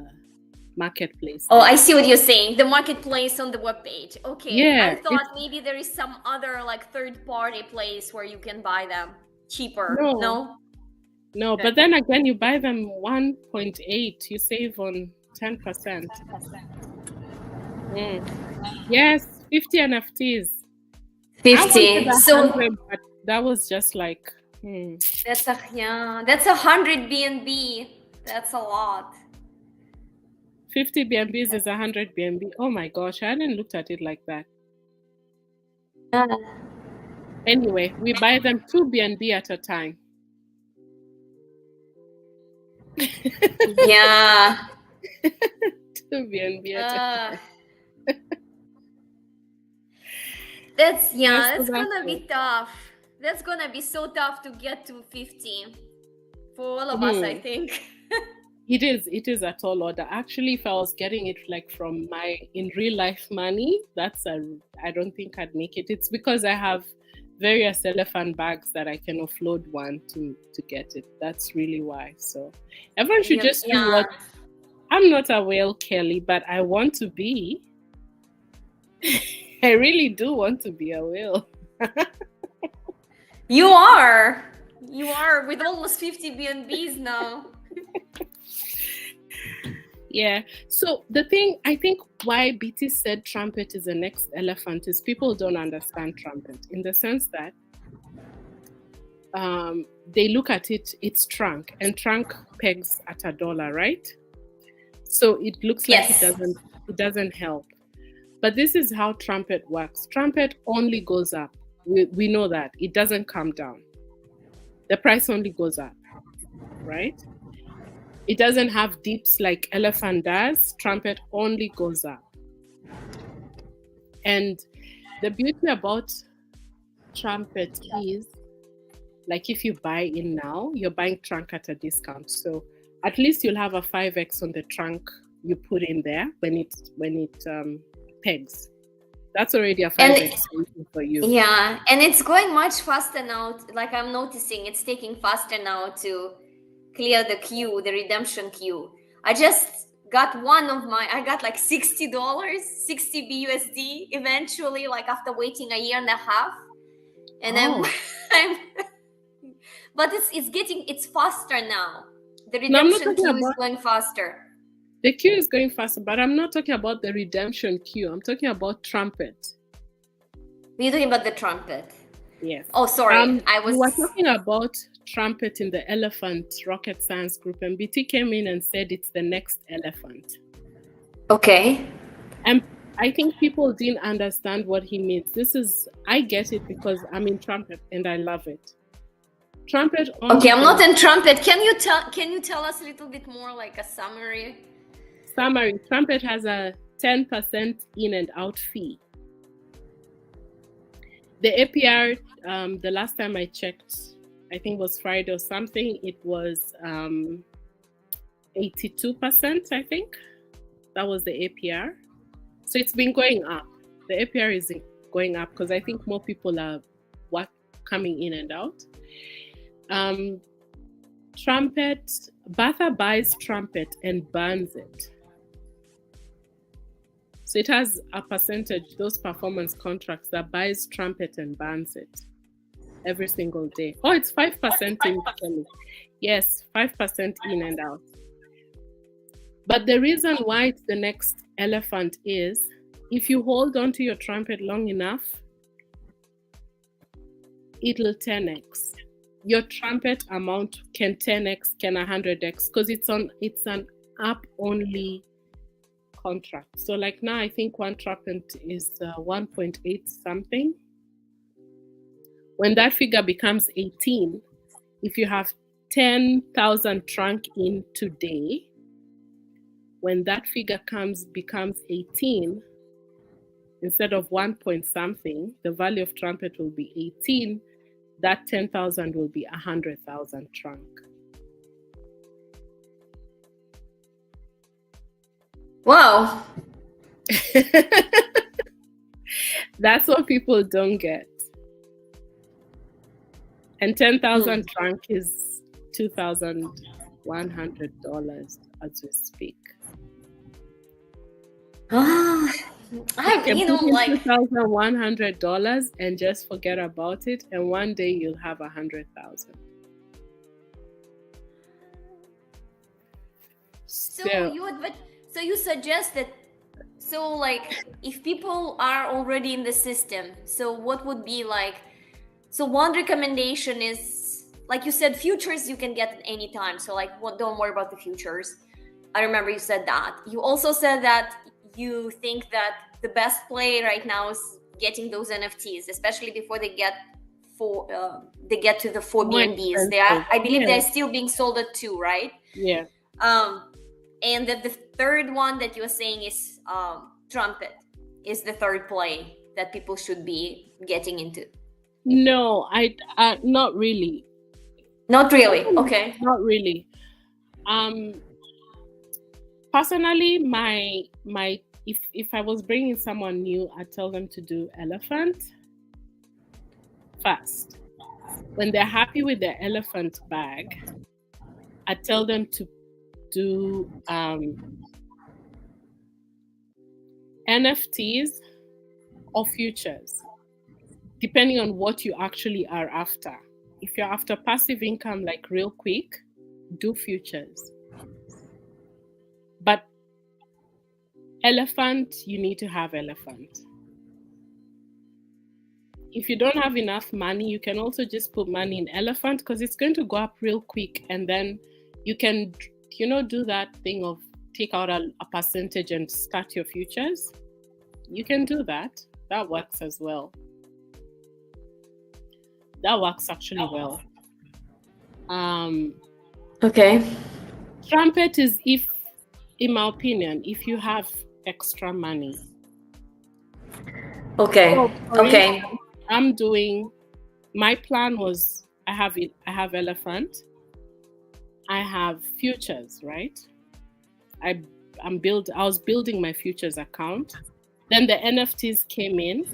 marketplace. Oh, I see what you're saying. The marketplace on the webpage. Okay. Yeah, I thought maybe there is some other like third-party place where you can buy them cheaper. No. No, but then again, you buy them 1.8, you save on 10%. Yes, 50 NFTs. 50. So 100, but that was just like. that's 100 BNB. That's a lot. 50 BNBs is 100 BNB. Oh my gosh, I hadn't looked at it like that. Anyway, we buy them 2 BNB at a time. Yeah. 2 BNB at a time. That's gonna be tough. That's gonna be so tough to get to 50 for all of us, I think. It is a tall order. Actually, if I was getting it like from my in real life money, I don't think I'd make it. It's because I have various elephant bags that I can offload one to get it. That's really why. So everyone should just do what. I'm not a whale, Kelly, but I want to be. I really do want to be a whale. You are. You are with almost 50 BNBs now. Yeah. So the thing, I think why BT said trumpet is the next elephant is people don't understand trumpet in the sense that they look at it, it's trunk, and trunk pegs at $1, right? So it looks like Yes. it doesn't help. But this is how trumpet works. Trumpet only goes up. We know that. It doesn't come down. The price only goes up, right? It doesn't have dips like elephant does. Trumpet only goes up. And the beauty about trumpet is, like, if you buy in now, you're buying trunk at a discount. So at least you'll have a 5x on the trunk you put in there when it pegs. That's already a 5x for you. Yeah, and it's going much faster now. Like I'm noticing, it's taking faster now to clear the queue, the redemption queue. I just got I got like $60, 60 BUSD eventually, like after waiting a year and a half. And I'm but it's faster now. The redemption queue is going faster. The queue is going faster, but I'm not talking about the redemption queue. I'm talking about trumpet. You're talking about the trumpet? Yes. Oh, sorry. We were talking about trumpet in the elephant rocket science group, and BT came in and said it's the next elephant. Okay. And I think people didn't understand what he means. I get it because I'm in trumpet and I love it. Trumpet. Okay, I'm not in trumpet. Can you tell us a little bit more, like a summary? Trumpet has a 10% in and out fee. The APR, the last time I checked, I think it was Friday or something, it was 82%, I think. That was the APR. So it's been going up. The APR is going up because I think more people are coming in and out. Trumpet, Batha buys trumpet and burns it. So it has a percentage, those performance contracts, that buys trumpet and burns it every single day. Oh, it's 5% in. Yes, 5% in and out. But the reason why it's the next elephant is if you hold on to your trumpet long enough, it'll 10x. Your trumpet amount can 10x, can 100x, because it's an app only contract. So like now, I think one trumpet is 1.8 something. When that figure becomes 18, if you have 10,000 trunk in today, when that figure becomes 18, instead of 1 point something, the value of trumpet will be 18. That 10,000 will be 100,000 trunk. Wow. That's what people don't get. And 10,000 trunk is $2,100 as we speak. $2,100 and just forget about it, and one day you'll have 100,000. So you suggest that, so like if people are already in the system, so what would be like, so one recommendation is, like you said, futures you can get at any time. So like, don't worry about the futures. I remember you said that. You also said that you think that the best play right now is getting those NFTs, especially before they get to the 4 BNBs. I believe they're still being sold at 2, right? Yeah. And the third one that you were saying is trumpet is the third play that people should be getting into. No, not really. Not really. Okay. Not really. Personally, my if I was bringing someone new, I'd tell them to do elephant first. When they're happy with their elephant bag, I'd tell them to do NFTs or futures. depending on what you actually are after. If you're after passive income, like real quick, do futures. But elephant, you need to have elephant. If you don't have enough money, you can also just put money in elephant because it's going to go up real quick. And then you can, do that thing of take out a percentage and start your futures. You can do that. That works as well. That works actually well. Okay. Trumpet is if, in my opinion, if you have extra money. Okay. So, Okay. instance, my plan was I have elephant, I have futures, right? I was building my futures account. Then the NFTs came in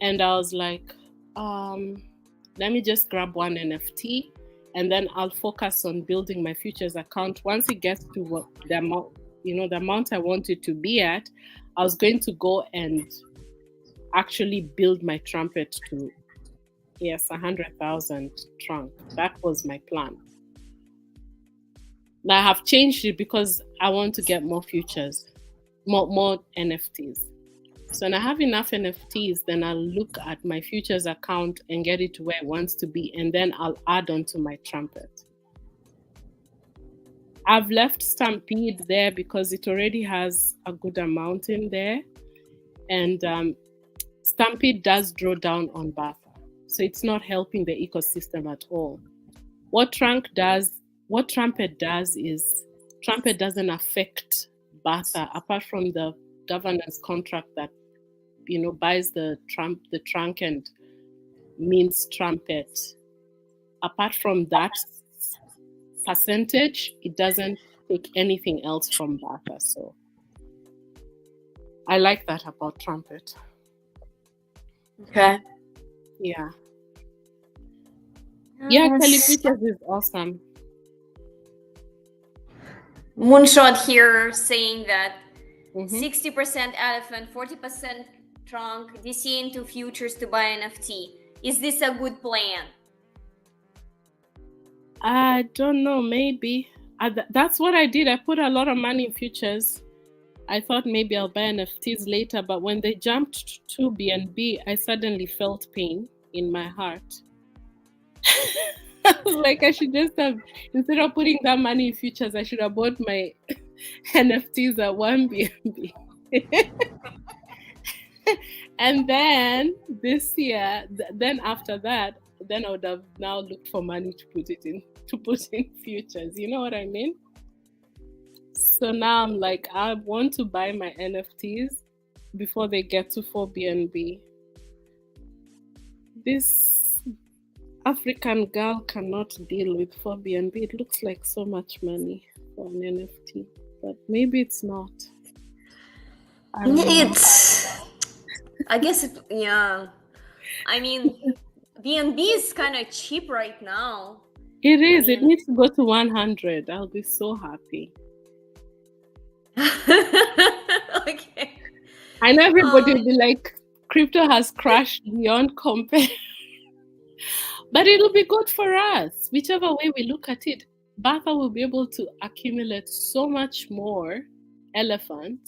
and I was like, let me just grab one NFT and then I'll focus on building my futures account. Once it gets to what the amount I want it to be at, I was going to go and actually build my trumpet to 100,000 trunk. That was my plan. Now I have changed it because I want to get more futures, more NFTs. So when I have enough NFTs, then I'll look at my futures account and get it to where it wants to be, and then I'll add on to my trumpet. I've left Stampede there because it already has a good amount in there, and Stampede does draw down on Batha, so it's not helping the ecosystem at all. What Trumpet does is Trumpet doesn't affect Batha apart from the governance contract that buys the trunk and means trumpet. Apart from that percentage, it doesn't take anything else from Batha. So I like that about trumpet. Okay. Yeah. Yeah, Telefutures is awesome. Moonshot here saying that 60% 60% elephant, 40% trunk, DC into futures to buy NFT. Is this a good plan? I don't know, maybe. That's what I did. I put a lot of money in futures. I thought maybe I'll buy NFTs later, but when they jumped to BNB, I suddenly felt pain in my heart. I was like, I should just have, instead of putting that money in futures, I should have bought my NFTs at 1 BNB. And then this year, then after that, then I would have now looked for money to put in futures. You know what I mean? So now I'm like, I want to buy my NFTs before they get to 4 BNB. This African girl cannot deal with 4 BNB. It looks like so much money for an NFT, but maybe it's not. I guess it, yeah. I mean, BNB is kind of cheap right now. It is. It needs to go to 100. I'll be so happy. Okay. I know everybody will be like, crypto has crashed beyond compare. But it'll be good for us. Whichever way we look at it, Batha will be able to accumulate so much more elephant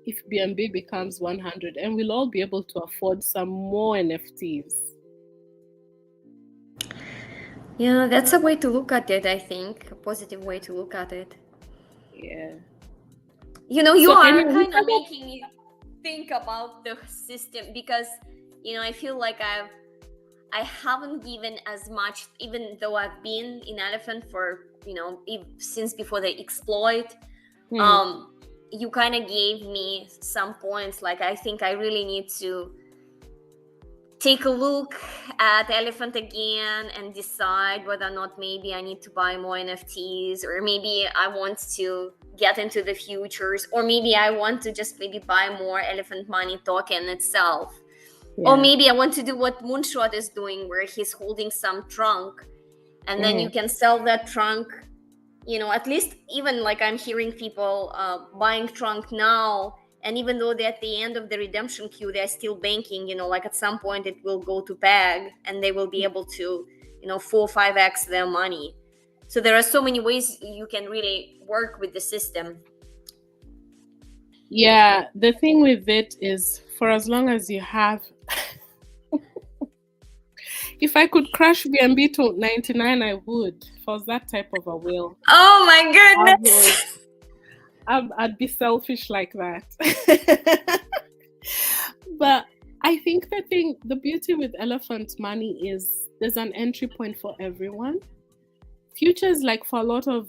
if BNB becomes 100, and we'll all be able to afford some more NFTs. Yeah, that's a way to look at it, I think. A positive way to look at it. Yeah. You are kind of making me think about the system because, I feel like I haven't given as much, even though I've been in elephant for, since before the exploit. You kind of gave me some points. Like, I think I really need to take a look at elephant again and decide whether or not maybe I need to buy more NFTs, or maybe I want to get into the futures, or maybe I want to just maybe buy more elephant money token itself. Yeah. Or maybe I want to do what Moonshot is doing, where he's holding some trunk and then you can sell that trunk, at least, even like I'm hearing people buying trunk now And even though they're at the end of the redemption queue, they're still banking, like at some point it will go to peg and they will be able to, 4 or 5x their money. So there are so many ways you can really work with the system. Yeah, the thing with it is, for as long as you have, if I could crash BNB to 99, I would. If I was that type of a whale. Oh my goodness. I'd be selfish like that. But I think the beauty with elephant money is there's an entry point for everyone. Futures, like for a lot of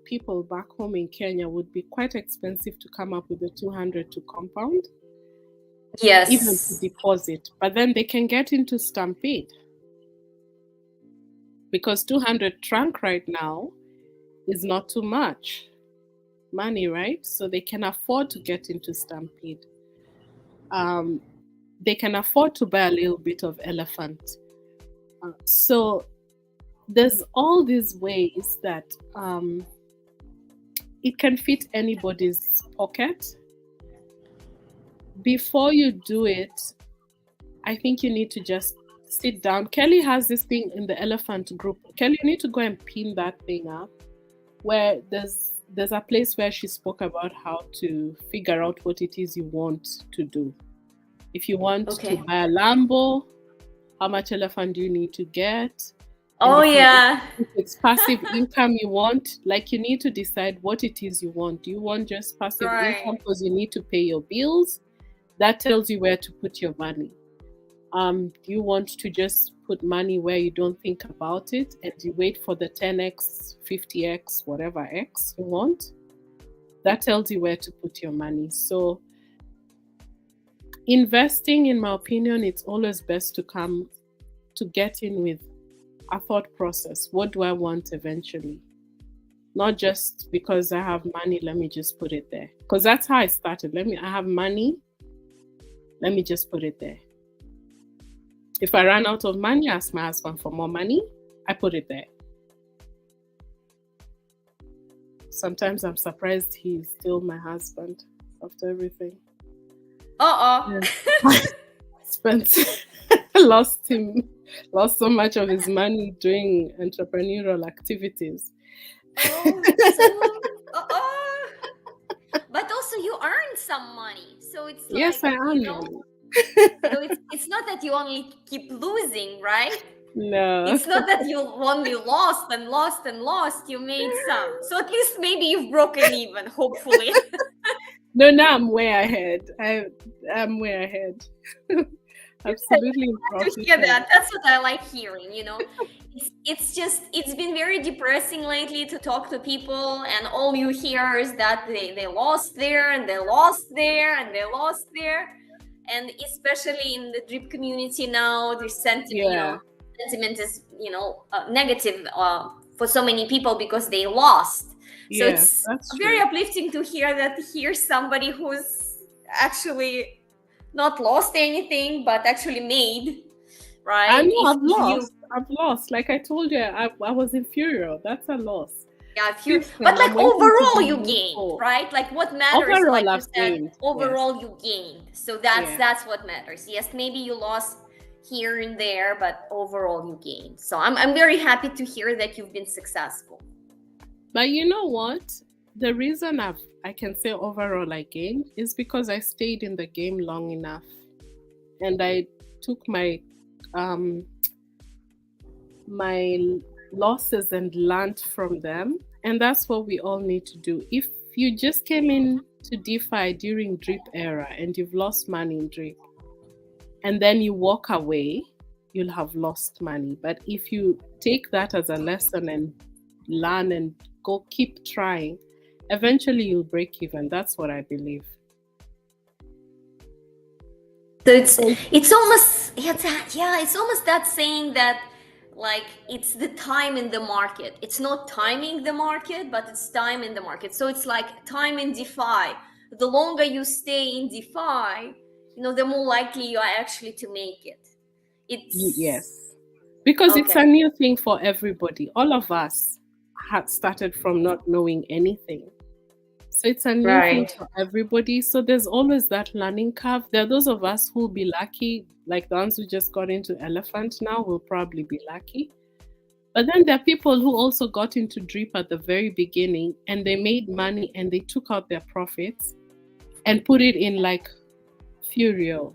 people back home in Kenya, would be quite expensive to come up with the 200 to compound. Yes. Even to deposit. But then they can get into Stampede. Because 200 trunk right now is not too much money, right? So they can afford to get into Stampede. They can afford to buy a little bit of elephant. So there's all these ways that it can fit anybody's pocket. Before you do it, I think you need to just sit down. Kelly has this thing in the elephant group. Kelly, you need to go and pin that thing up, where there's a place where she spoke about how to figure out what it is you want to do. If you want to buy a Lambo, how much elephant do you need to get? If it's passive income you want, like you need to decide what it is you want. Do you want just passive income because you need to pay your bills? That tells you where to put your money. Do you want to just put money where you don't think about it and you wait for the 10x, 50x, whatever x you want? That tells you where to put your money. So investing, in my opinion, it's always best to get in with a thought process. What do I want eventually? Not just because I have money, let me just put it there. Because that's how I started. I have money, let me just put it there. If I run out of money, I ask my husband for more money, I put it there. Sometimes I'm surprised he's still my husband after everything. Lost so much of his money doing entrepreneurial activities. But also you earn some money, so it's like, yes, I earn money. So it's not that you only keep losing, right? No. It's not that you only lost and lost and lost. You made some. So at least maybe you've broken even, hopefully. No, now I'm way ahead. I'm way ahead. Absolutely. To hear that. That's what I like hearing, It's been very depressing lately to talk to people, and all you hear is that they lost there and they lost there and they lost there. And especially in the drip community now, the sentiment is negative for so many people because they lost. So it's very uplifting to hear somebody who's actually not lost anything but actually made, right? I know I've lost. Like I told you, I was inferior. That's a loss. Yeah, but like overall you gained, right? Like what matters, overall, like you said, overall you gained. So that's what matters. Yes, maybe you lost here and there, but overall you gained. So I'm very happy to hear that you've been successful. But you know what? The reason I can say overall I gained is because I stayed in the game long enough, and I took my losses and learned from them. And that's what we all need to do. If you just came in to DeFi during drip era and you've lost money in drip, and then you walk away, you'll have lost money. But if you take that as a lesson and learn and go keep trying, eventually you'll break even. That's what I believe. So it's almost it's almost that saying that, like, it's the time in the market. It's not timing the market, but it's time in the market. So it's like time in DeFi. The longer you stay in DeFi, the more likely you are actually to make it. Yes, because it's a new thing for everybody. All of us had started from not knowing anything. So it's a new thing Right. for everybody. So there's always that learning curve. There are those of us who will be lucky, like the ones who just got into elephant now will probably be lucky. But then there are people who also got into drip at the very beginning and they made money and they took out their profits and put it in like Furio,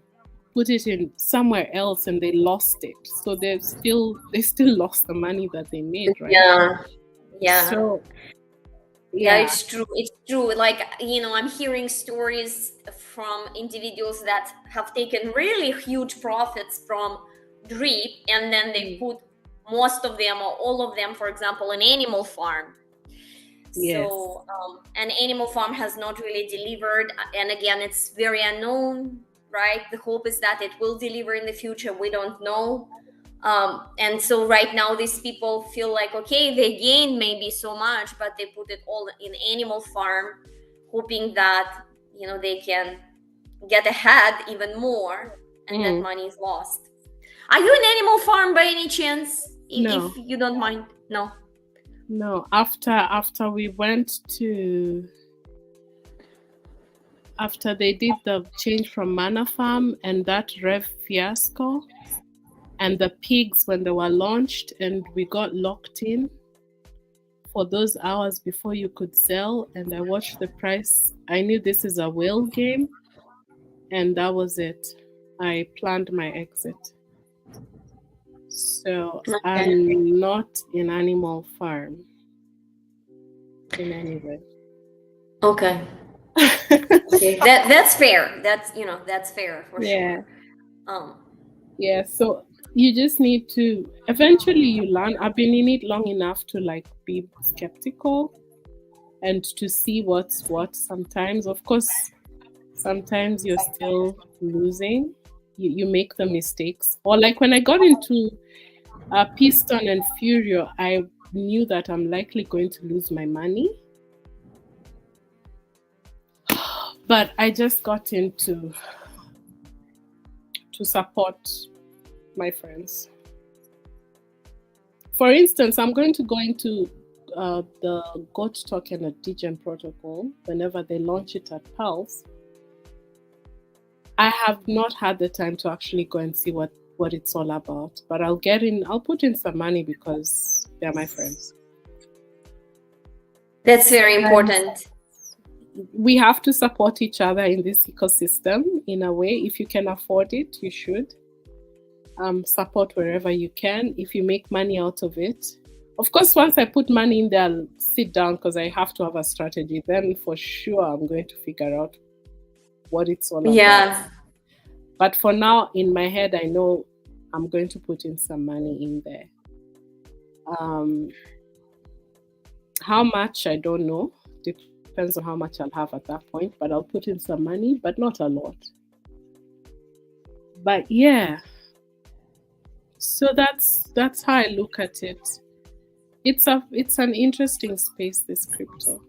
put it in somewhere else and they lost it. So they still lost the money that they made, right? Yeah. Yeah. So Yeah, yeah. it's true. It's true. Like, I'm hearing stories from individuals that have taken really huge profits from drip, and then they Mm. put most of them or all of them, for example, an animal farm. Yes. So, an animal farm has not really delivered. And again, it's very unknown, right? The hope is that it will deliver in the future. We don't know. And so right now these people feel like, okay, they gained maybe so much, but they put it all in animal farm, hoping that they can get ahead even more, and that Mm. money is lost. Are you an animal farm by any chance, if No, you don't mind? No. no. After we went to after they did the change from Manor Farm and that Rev fiasco and the pigs when they were launched and we got locked in for those hours before you could sell and I watched the price. I knew this is a whale game and that was it. I planned my exit. So Okay. I'm not in animal farm in any way. Okay. Okay. That's fair. That's fair for Yeah. sure. Um. Yeah, so you just need to eventually you learn. I've been in it long enough to like be skeptical and to see what's what sometimes. Of course, sometimes you're still losing. You make the mistakes. Or like when I got into Piston and Furio, I knew that I'm likely going to lose my money. But I just got into to support my friends. For instance, I'm going to go into the GOT token at DGEM protocol whenever they launch it at Pulse. I have not had the time to actually go and see what it's all about, but I'll put in some money because they're my friends. That's very Sometimes important. we have to support each other in this ecosystem in a way. If you can afford it, you should. Support wherever you can. If you make money out of it, of course, once I put money in there, I'll sit down because I have to have a strategy. Then for sure, I'm going to figure out what it's all about. Yeah. But for now, in my head, I know I'm going to put in some money in there. How much, I don't know. Depends on how much I'll have at that point. But I'll put in some money, but not a lot. But yeah. So that's how I look at it. It's an interesting space, this crypto.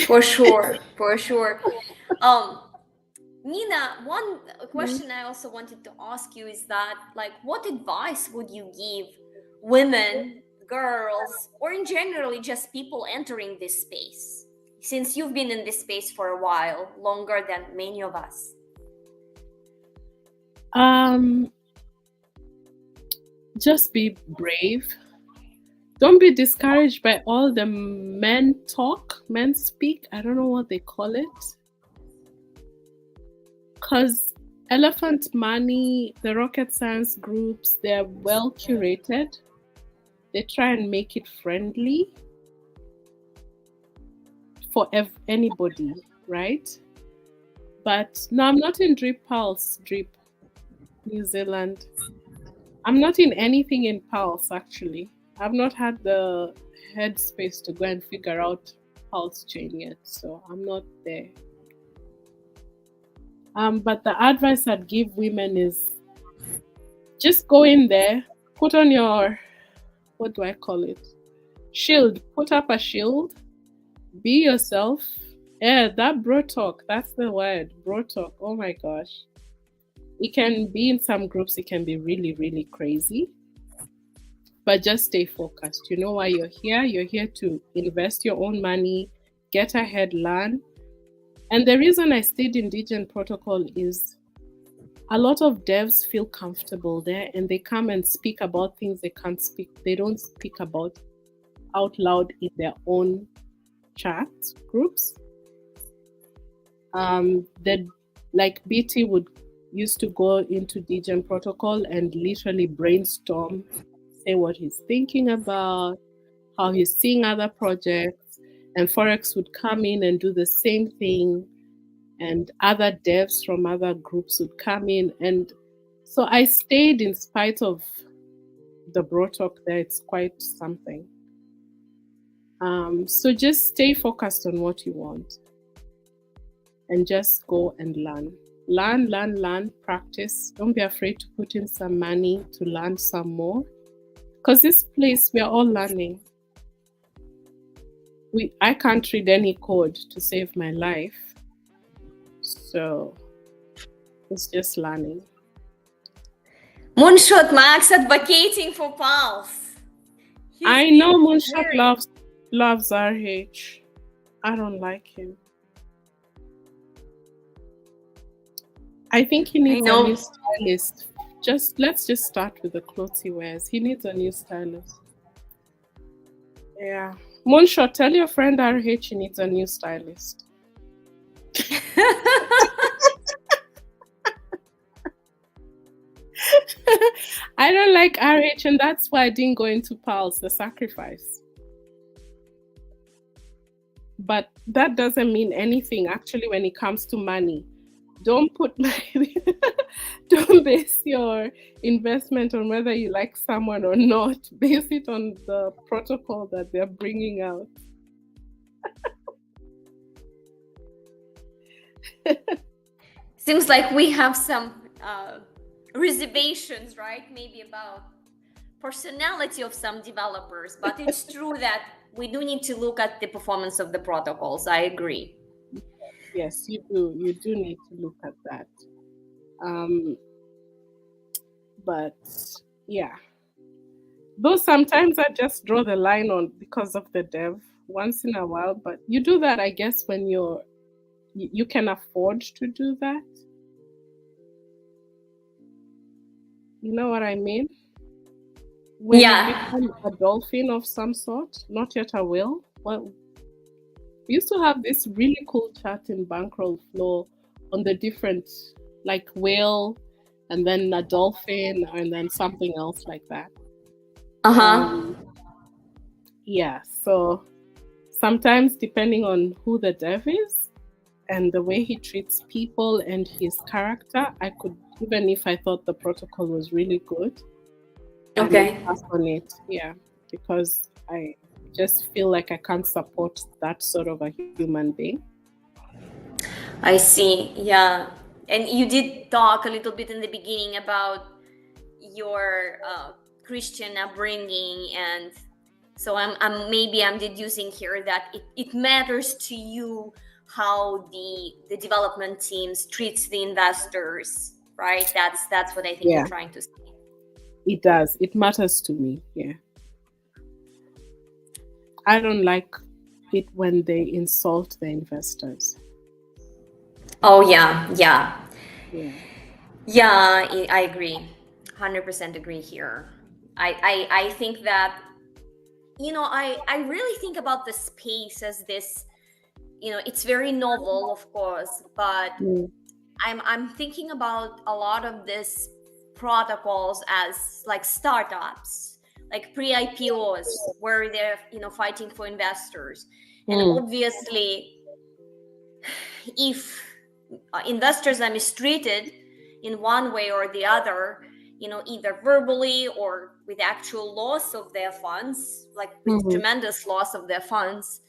For sure. For sure. Nina, one question I also wanted to ask you is that, like, what advice would you give women, girls, or in generally just people entering this space? Since you've been in this space for a while, longer than many of us. Just be brave. Don't be discouraged by all the men speak. I don't know what they call it. Because Elephant Money, the rocket science groups, they're well curated. They try and make it friendly for anybody, right? But no, I'm not in Drip Pulse, Drip New Zealand. I'm not in anything in Pulse, actually. I've not had the headspace to go and figure out Pulse chain yet, so I'm not there. But the advice I'd give women is just go in there, put on your, what do I call it? Shield. Put up a shield. Be yourself. Yeah, that bro talk, that's the word. Bro talk. Oh my gosh. It can be in some groups, it can be really, really crazy. But just stay focused. You know why you're here? You're here to invest your own money, get ahead, learn. And the reason I stayed in Degen Protocol is a lot of devs feel comfortable there and they come and speak about things they don't speak about out loud in their own chat groups. That like BT would used to go into Degen Protocol and literally brainstorm, say what he's thinking about, how he's seeing other projects, and Forex would come in and do the same thing, and other devs from other groups would come in. And so I stayed in spite of the bro talk there. It's quite something. So just stay focused on what you want and just go and learn. Learn, practice. Don't be afraid to put in some money to learn some more. Because this place, we are all learning. I can't read any code to save my life. So it's just learning. Moonshot Max advocating for Pulse. I know Moonshot loves RH. I don't like him. I think he needs a new stylist. Let's just start with the clothes he wears. He needs a new stylist. Yeah. Moonshot, tell your friend RH he needs a new stylist. I don't like RH, and that's why I didn't go into Pulse, the sacrifice. But that doesn't mean anything actually when it comes to money. Don't base your investment on whether you like someone or not. Base it on the protocol that they're bringing out. Seems like we have some reservations, right? Maybe about personality of some developers, but it's true that we do need to look at the performance of the protocols. I agree. Yes, you do. You do need to look at that. But yeah, though sometimes I just draw the line on because of the dev once in a while. But you do that, I guess, when you can afford to do that. You know what I mean? When you become a dolphin of some sort, not yet a whale. Well, we used to have this really cool chat in Bankroll Flow on the different, like whale, and then a dolphin, and then something else like that. Yeah, so sometimes depending on who the dev is and the way he treats people and his character, I could, even if I thought the protocol was really good, pass on it. Yeah, because I just feel like I can't support that sort of a human being. I see. Yeah. And you did talk a little bit in the beginning about your Christian upbringing, and so I'm deducing here that it matters to you how the development teams treats the investors, right? That's what I think you're trying to say. It does. It matters to me. Yeah. I don't like it when they insult the investors. Oh yeah. I agree. 100% agree here. I think that, I really think about the space as this, it's very novel, of course, but I'm thinking about a lot of this protocols as like startups, like pre-IPOs, where they're fighting for investors. And obviously, if investors are mistreated in one way or the other, either verbally or with actual loss of their funds, like with tremendous loss of their funds,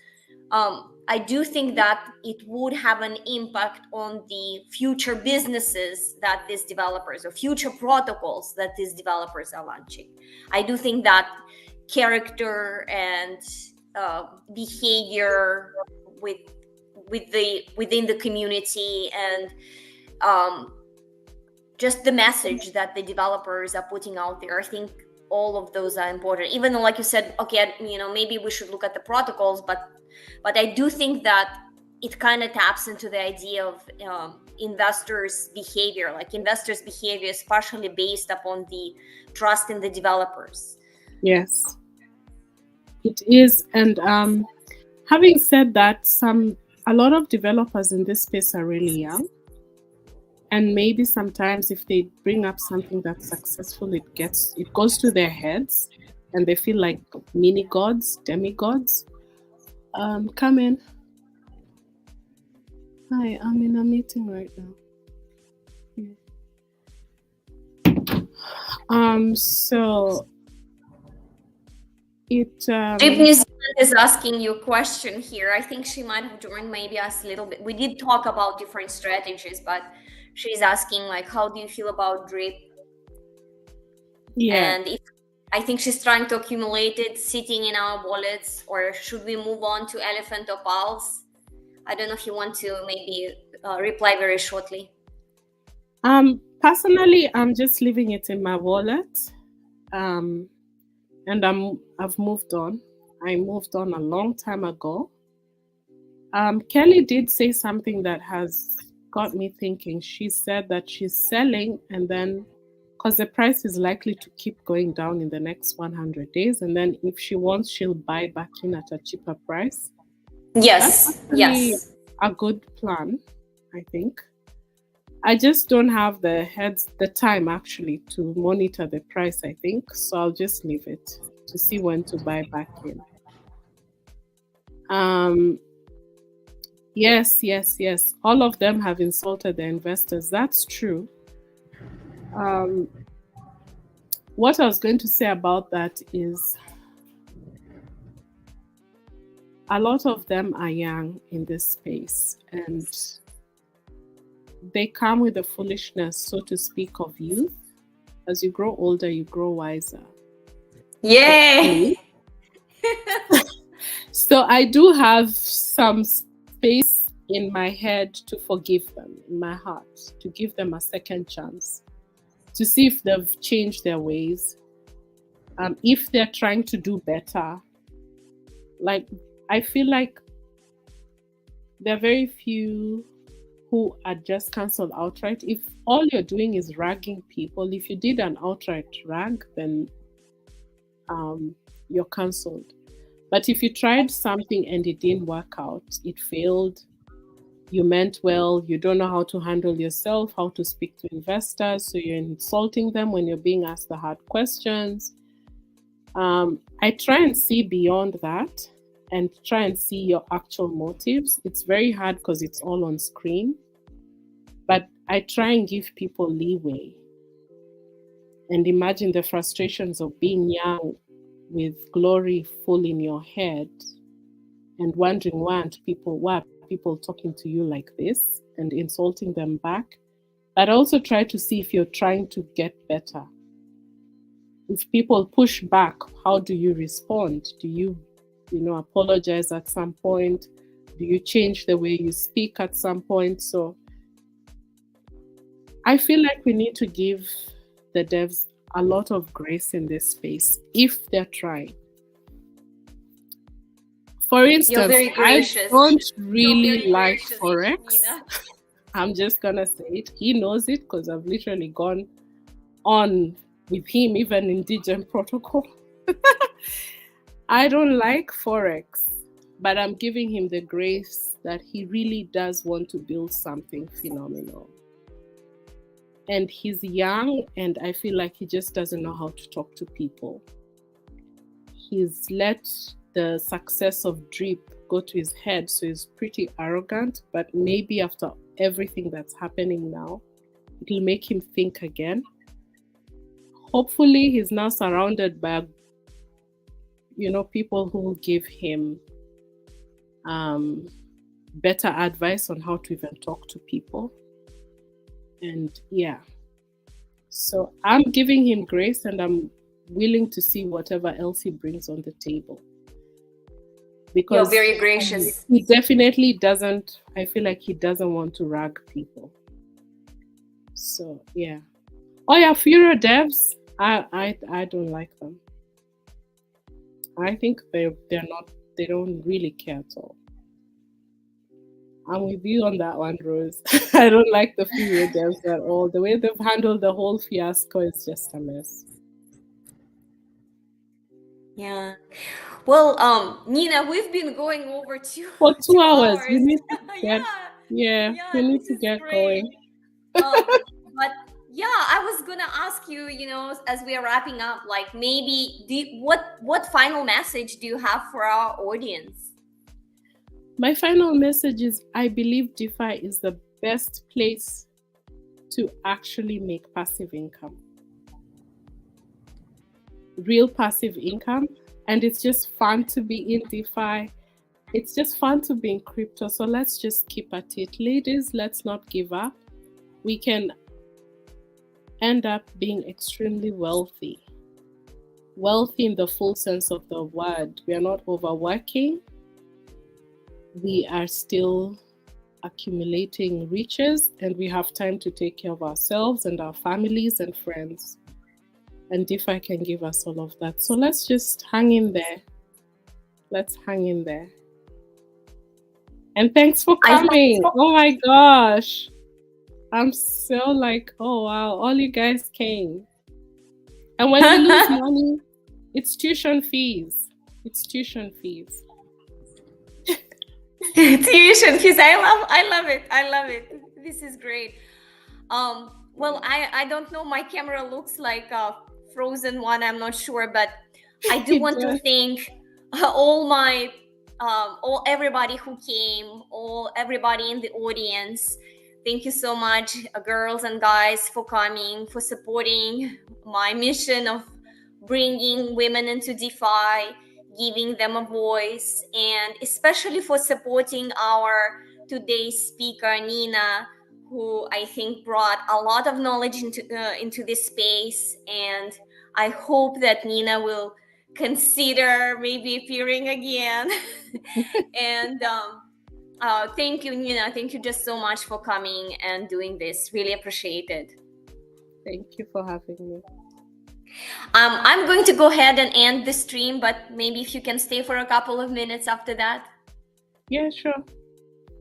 I do think that it would have an impact on the future businesses that these developers, or future protocols that these developers are launching. I do think that character and behavior within the community, and just the message that the developers are putting out there, I think all of those are important. Even though, like you said, okay, maybe we should look at the protocols, but I do think that it kind of taps into the idea of investors' behavior. Like investors' behavior is partially based upon the trust in the developers. Yes, it is. And having said that, a lot of developers in this space are really young. And maybe sometimes if they bring up something that's successful, it goes to their heads and they feel like mini gods, demigods. Come in. Hi, I'm in a meeting right now. So it Drip New Zealand is asking you a question here. I think she might have joined maybe us a little bit. We did talk about different strategies, but she's asking like, how do you feel about Drip? Yeah. And if I think she's trying to accumulate it sitting in our wallets, or should we move on to Elephant or Pulse? I don't know if you want to maybe reply very shortly. Personally, I'm just leaving it in my wallet. And I've moved on. I moved on a long time ago. Kelly did say something that has got me thinking. She said that she's selling, and then because the price is likely to keep going down in the next 100 days, and then if she wants, she'll buy back in at a cheaper price. Yes, that's actually yes. a good plan, I think. I just don't have the time actually to monitor the price, I think. So I'll just leave it to see when to buy back in. Yes. All of them have insulted the investors. That's true. What I was going to say about that is a lot of them are young in this space, and they come with the foolishness, so to speak, of youth. As you grow older, you grow wiser. Yay! So I do have some space in my head to forgive them, in my heart, to give them a second chance, to see if they've changed their ways, if they're trying to do better. Like, I feel like there are very few who are just cancelled outright. If all you're doing is ragging people, if you did an outright rag, then you're cancelled. But if you tried something and it didn't work out, it failed, you meant well, you don't know how to handle yourself, how to speak to investors, so you're insulting them when you're being asked the hard questions. I try and see beyond that and try and see your actual motives. It's very hard because it's all on screen, but I try and give people leeway and imagine the frustrations of being young with glory full in your head and wondering why are people talking to you like this and insulting them back. But also try to see if you're trying to get better. If people push back, how do you respond? Do you apologize at some point? Do you change the way you speak at some point? So I feel like we need to give the devs a lot of grace in this space if they're trying. For instance, I don't really like Forex. I'm just gonna say it. He knows it because I've literally gone on with him even in DGEM protocol. I don't like Forex, but I'm giving him the grace that he really does want to build something phenomenal. And he's young, and I feel like he just doesn't know how to talk to people. He's let the success of Drip go to his head, so he's pretty arrogant, but maybe after everything that's happening now, it'll make him think again. Hopefully he's now surrounded by people who will give him better advice on how to even talk to people. And yeah, so I'm giving him grace, and I'm willing to see whatever else he brings on the table, because you're very gracious. He definitely doesn't. I feel like he doesn't want to rag people. So yeah. Oh yeah, Furo devs, I don't like them. I think they're not, they don't really care at all. I'm with you on that one, Rose. I don't like the female devs at all. The way they've handled the whole fiasco is just a mess. Yeah. Well, Nina, we've been going over two For two two hours, we hours. need to get, Yeah, yeah, we yeah, need this to is get great. going. But yeah, I was gonna ask you, as we are wrapping up, like maybe what final message do you have for our audience? My final message is I believe DeFi is the best place to actually make passive income, real passive income. And it's just fun to be in DeFi. It's just fun to be in crypto. So let's just keep at it. Ladies, let's not give up. We can end up being extremely wealthy. Wealthy in the full sense of the word. We are not overworking. We are still accumulating riches, and we have time to take care of ourselves and our families and friends. And DeFi can give us all of that. So let's just hang in there. Let's hang in there. And thanks for coming. Oh my gosh. I'm so like, oh wow, all you guys came. And when you lose money, it's tuition fees. It's tuition fees. Tuition fees. I love it. I love it. This is great. Well, I don't know. My camera looks like a frozen one. I'm not sure, but I do want to thank all everybody who came, everybody in the audience. Thank you so much, girls and guys, for coming, for supporting my mission of bringing women into DeFi, giving them a voice, and especially for supporting our today's speaker, Nina, who I think brought a lot of knowledge into this space. And I hope that Nina will consider maybe appearing again. And thank you, Nina. Thank you just so much for coming and doing this. Really appreciate it. Thank you for having me. I'm going to go ahead and end the stream, but maybe if you can stay for a couple of minutes after that. Yeah, sure.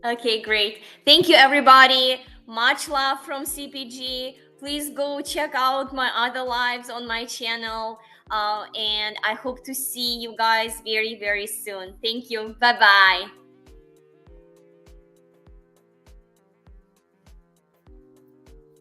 Okay, great. Thank you, everybody. Much love from CPG. Please go check out my other lives on my channel. And I hope to see you guys very, very soon. Thank you. Bye-bye.